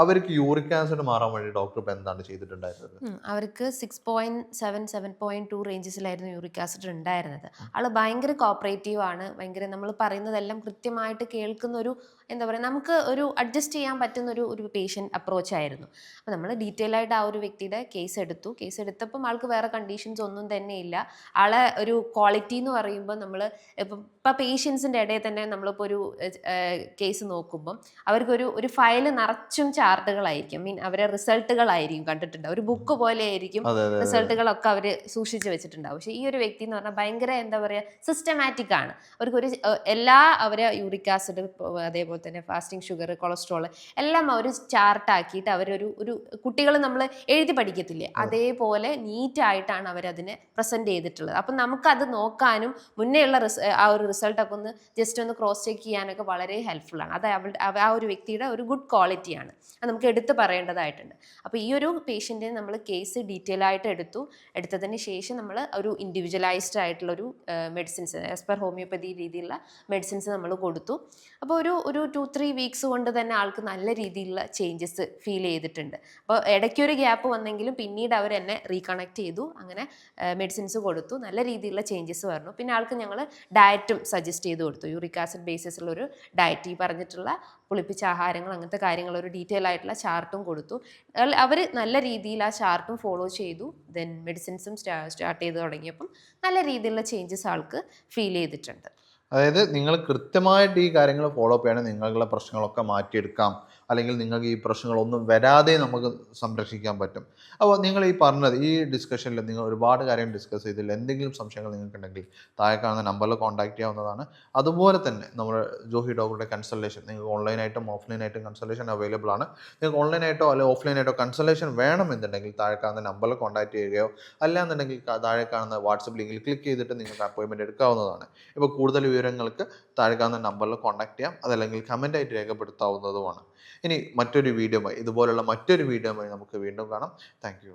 [SPEAKER 1] അവർക്ക് യൂറിക് ആസിഡ് മാറാൻ വേണ്ടി ഡോക്ടർ ഇപ്പോൾ എന്താണ് ചെയ്തിട്ടുണ്ടായിരുന്നത്?
[SPEAKER 4] അവർക്ക് 6.7 7.2 റേഞ്ചസിലായിരുന്നു യൂറിക് ആസിഡ് ഉണ്ടായിരുന്നത്. ആള് ഭയങ്കര കോപ്പറേറ്റീവ് ആണ്, ഭയങ്കര നമ്മൾ പറയുന്നതെല്ലാം കൃത്യമായിട്ട് കേൾക്കുന്ന ഒരു, എന്താ പറയുക, നമുക്ക് ഒരു അഡ്ജസ്റ്റ് ചെയ്യാൻ പറ്റുന്ന ഒരു പേഷ്യൻ്റ് അപ്രോച്ച് ആയിരുന്നു. അപ്പോൾ നമ്മൾ ഡീറ്റെയിൽ ആയിട്ട് ആ ഒരു വ്യക്തിയുടെ കേസ് എടുത്തപ്പം ആൾക്ക് വേറെ കണ്ടീഷൻസ് ഒന്നും തന്നെ ഇല്ല. ആളെ ഒരു ക്വാളിറ്റി എന്ന് പറയുമ്പോൾ നമ്മൾ ഇപ്പം പേഷ്യൻസിൻ്റെ ഇടയിൽ തന്നെ നമ്മളിപ്പോൾ ഒരു കേസ് നോക്കുമ്പം അവർക്കൊരു ഫയൽ നിറച്ചും ചാർട്ടുകളായിരിക്കും, അവരെ റിസൾട്ടുകളായിരിക്കും, കണ്ടിട്ടുണ്ട് ഒരു ബുക്ക് പോലെ ആയിരിക്കും റിസൾട്ടുകളൊക്കെ അവർ സൂക്ഷിച്ച് വെച്ചിട്ടുണ്ടാവും. പക്ഷേ ഈ ഒരു വ്യക്തി എന്ന് പറഞ്ഞാൽ ഭയങ്കര, എന്താ പറയുക, സിസ്റ്റമാറ്റിക് ആണ്. അവർക്കൊരു എല്ലാ അവരെ യൂറിക് ആസിഡ്, അതേപോലെ തന്നെ ഫാസ്റ്റിംഗ് ഷുഗർ, കൊളസ്ട്രോൾ എല്ലാം അവർ ചാർട്ടാക്കിയിട്ട് ഒരു കുട്ടികൾ നമ്മൾ എഴുതി പഠിക്കത്തില്ലേ, അതേപോലെ നീറ്റായിട്ടാണ് അവരതിനെ പ്രസൻറ്റ് ചെയ്തിട്ടുള്ളത്. അപ്പം നമുക്കത് നോക്കാനും മുന്നേയുള്ള ആ ഒരു റിസൾട്ടൊക്കെ ഒന്ന് ജസ്റ്റ് ഒന്ന് ക്രോസ് ചെക്ക് ചെയ്യാനൊക്കെ വളരെ ഹെൽപ്ഫുള്ളാണ്. അത് ആ ഒരു വ്യക്തിയുടെ ഒരു ഗുഡ് ക്വാളിറ്റിയാണ്, അത് നമുക്ക് എടുത്ത് പറയേണ്ടതായിട്ടുണ്ട്. അപ്പോൾ ഈ ഒരു പേഷ്യൻറ്റിന് നമ്മൾ കേസ് ഡീറ്റെയിൽ ആയിട്ട് എടുത്തതിന് ശേഷം നമ്മൾ ഒരു ഇൻഡിവിജ്വലൈസ്ഡ് ആയിട്ടുള്ളൊരു മെഡിസിൻസ് ആസ് പെർ ഹോമിയോപ്പതി രീതിയിലുള്ള മെഡിസിൻസ് നമ്മൾ കൊടുത്തു. അപ്പോൾ ഒരു 2-3 വീക്സ് കൊണ്ട് തന്നെ ആൾക്ക് നല്ല രീതിയിലുള്ള ചേഞ്ചസ് ഫീൽ ചെയ്തിട്ടുണ്ട്. അപ്പോൾ ഇടയ്ക്കൊരു ഗ്യാപ്പ് വന്നെങ്കിലും പിന്നീട് അവർ എന്നെ റീകണക്ട് ചെയ്തു, അങ്ങനെ മെഡിസിൻസ് കൊടുത്തു, നല്ല രീതിയിലുള്ള ചേഞ്ചസ് വന്നു. പിന്നെ ആൾക്ക് ഞങ്ങൾ ഡയറ്റും സജസ്റ്റ് ചെയ്ത് കൊടുത്തു, യൂറിക് ആസിഡ് ബേസിസുള്ളൊരു ഡയറ്റ്, ഈ പറഞ്ഞിട്ടുള്ള പുളിപ്പിച്ച ആഹാരങ്ങൾ, അങ്ങനത്തെ കാര്യങ്ങൾ, ഒരു ഡീറ്റെയിൽ ആയിട്ടുള്ള ചാർട്ടും കൊടുത്തു. അവർ നല്ല രീതിയിൽ ആ ചാർട്ടും ഫോളോ ചെയ്തു. ദെൻ മെഡിസിൻസും സ്റ്റാർട്ട് ചെയ്ത് തുടങ്ങിയപ്പം നല്ല രീതിയിലുള്ള ചേഞ്ചസ് ആൾക്ക് ഫീൽ ചെയ്തിട്ടുണ്ട്.
[SPEAKER 1] അതായത് നിങ്ങൾ കൃത്യമായിട്ട് ഈ കാര്യങ്ങൾ ഫോളോ അപ്പ് ചെയ്യണമെങ്കിൽ നിങ്ങളുടെ പ്രശ്നങ്ങളൊക്കെ മാറ്റിയെടുക്കാം, അല്ലെങ്കിൽ നിങ്ങൾക്ക് ഈ പ്രശ്നങ്ങളൊന്നും വരാതെ നമുക്ക് സംരക്ഷിക്കാൻ പറ്റും. അപ്പോൾ നിങ്ങൾ ഈ പറഞ്ഞത്, ഈ ഡിസ്കഷനിൽ നിങ്ങൾ ഒരുപാട് കാര്യങ്ങൾ ഡിസ്കസ് ചെയ്തില്ല, എന്തെങ്കിലും സംശയങ്ങൾ നിങ്ങൾക്കുണ്ടെങ്കിൽ താഴെ കാണുന്ന നമ്പറിൽ കോൺടാക്ട് ചെയ്യാവുന്നതാണ്. അതുപോലെ തന്നെ നമ്മുടെ ജോഹി ഡോക്ടറുടെ കൺസൾട്ടേഷൻ നിങ്ങൾക്ക് ഓൺലൈനായിട്ടും ഓഫ്ലൈനായിട്ടും കൺസൾട്ടേഷൻ അവൈലബിൾ ആണ്. നിങ്ങൾക്ക് ഓൺലൈനായിട്ടോ അല്ലെങ്കിൽ ഓഫ്ലൈനായിട്ടോ കൺസൾട്ടേഷൻ വേണമെന്നുണ്ടെങ്കിൽ താഴെ കാണുന്ന നമ്പറിൽ കോൺടാക്ട് ചെയ്യുകയോ അല്ലാന്നുണ്ടെങ്കിൽ താഴെ കാണുന്ന വാട്സപ്പ് ലിങ്കിൽ ക്ലിക്ക് ചെയ്തിട്ട് നിങ്ങൾക്ക് അപ്പോയിൻമെൻറ്റ് എടുക്കാവുന്നതാണ്. ഇപ്പോൾ കൂടുതൽ വിവരങ്ങൾക്ക് താഴെ കാണുന്ന നമ്പറിൽ കോൺടാക്ട് ചെയ്യാം, അതല്ലെങ്കിൽ കമൻ്റായിട്ട് രേഖപ്പെടുത്താവുന്നതുമാണ്. ഇനി ഇതുപോലുള്ള മറ്റൊരു വീഡിയോയുമായി നമുക്ക് വീണ്ടും കാണാം. Thank you.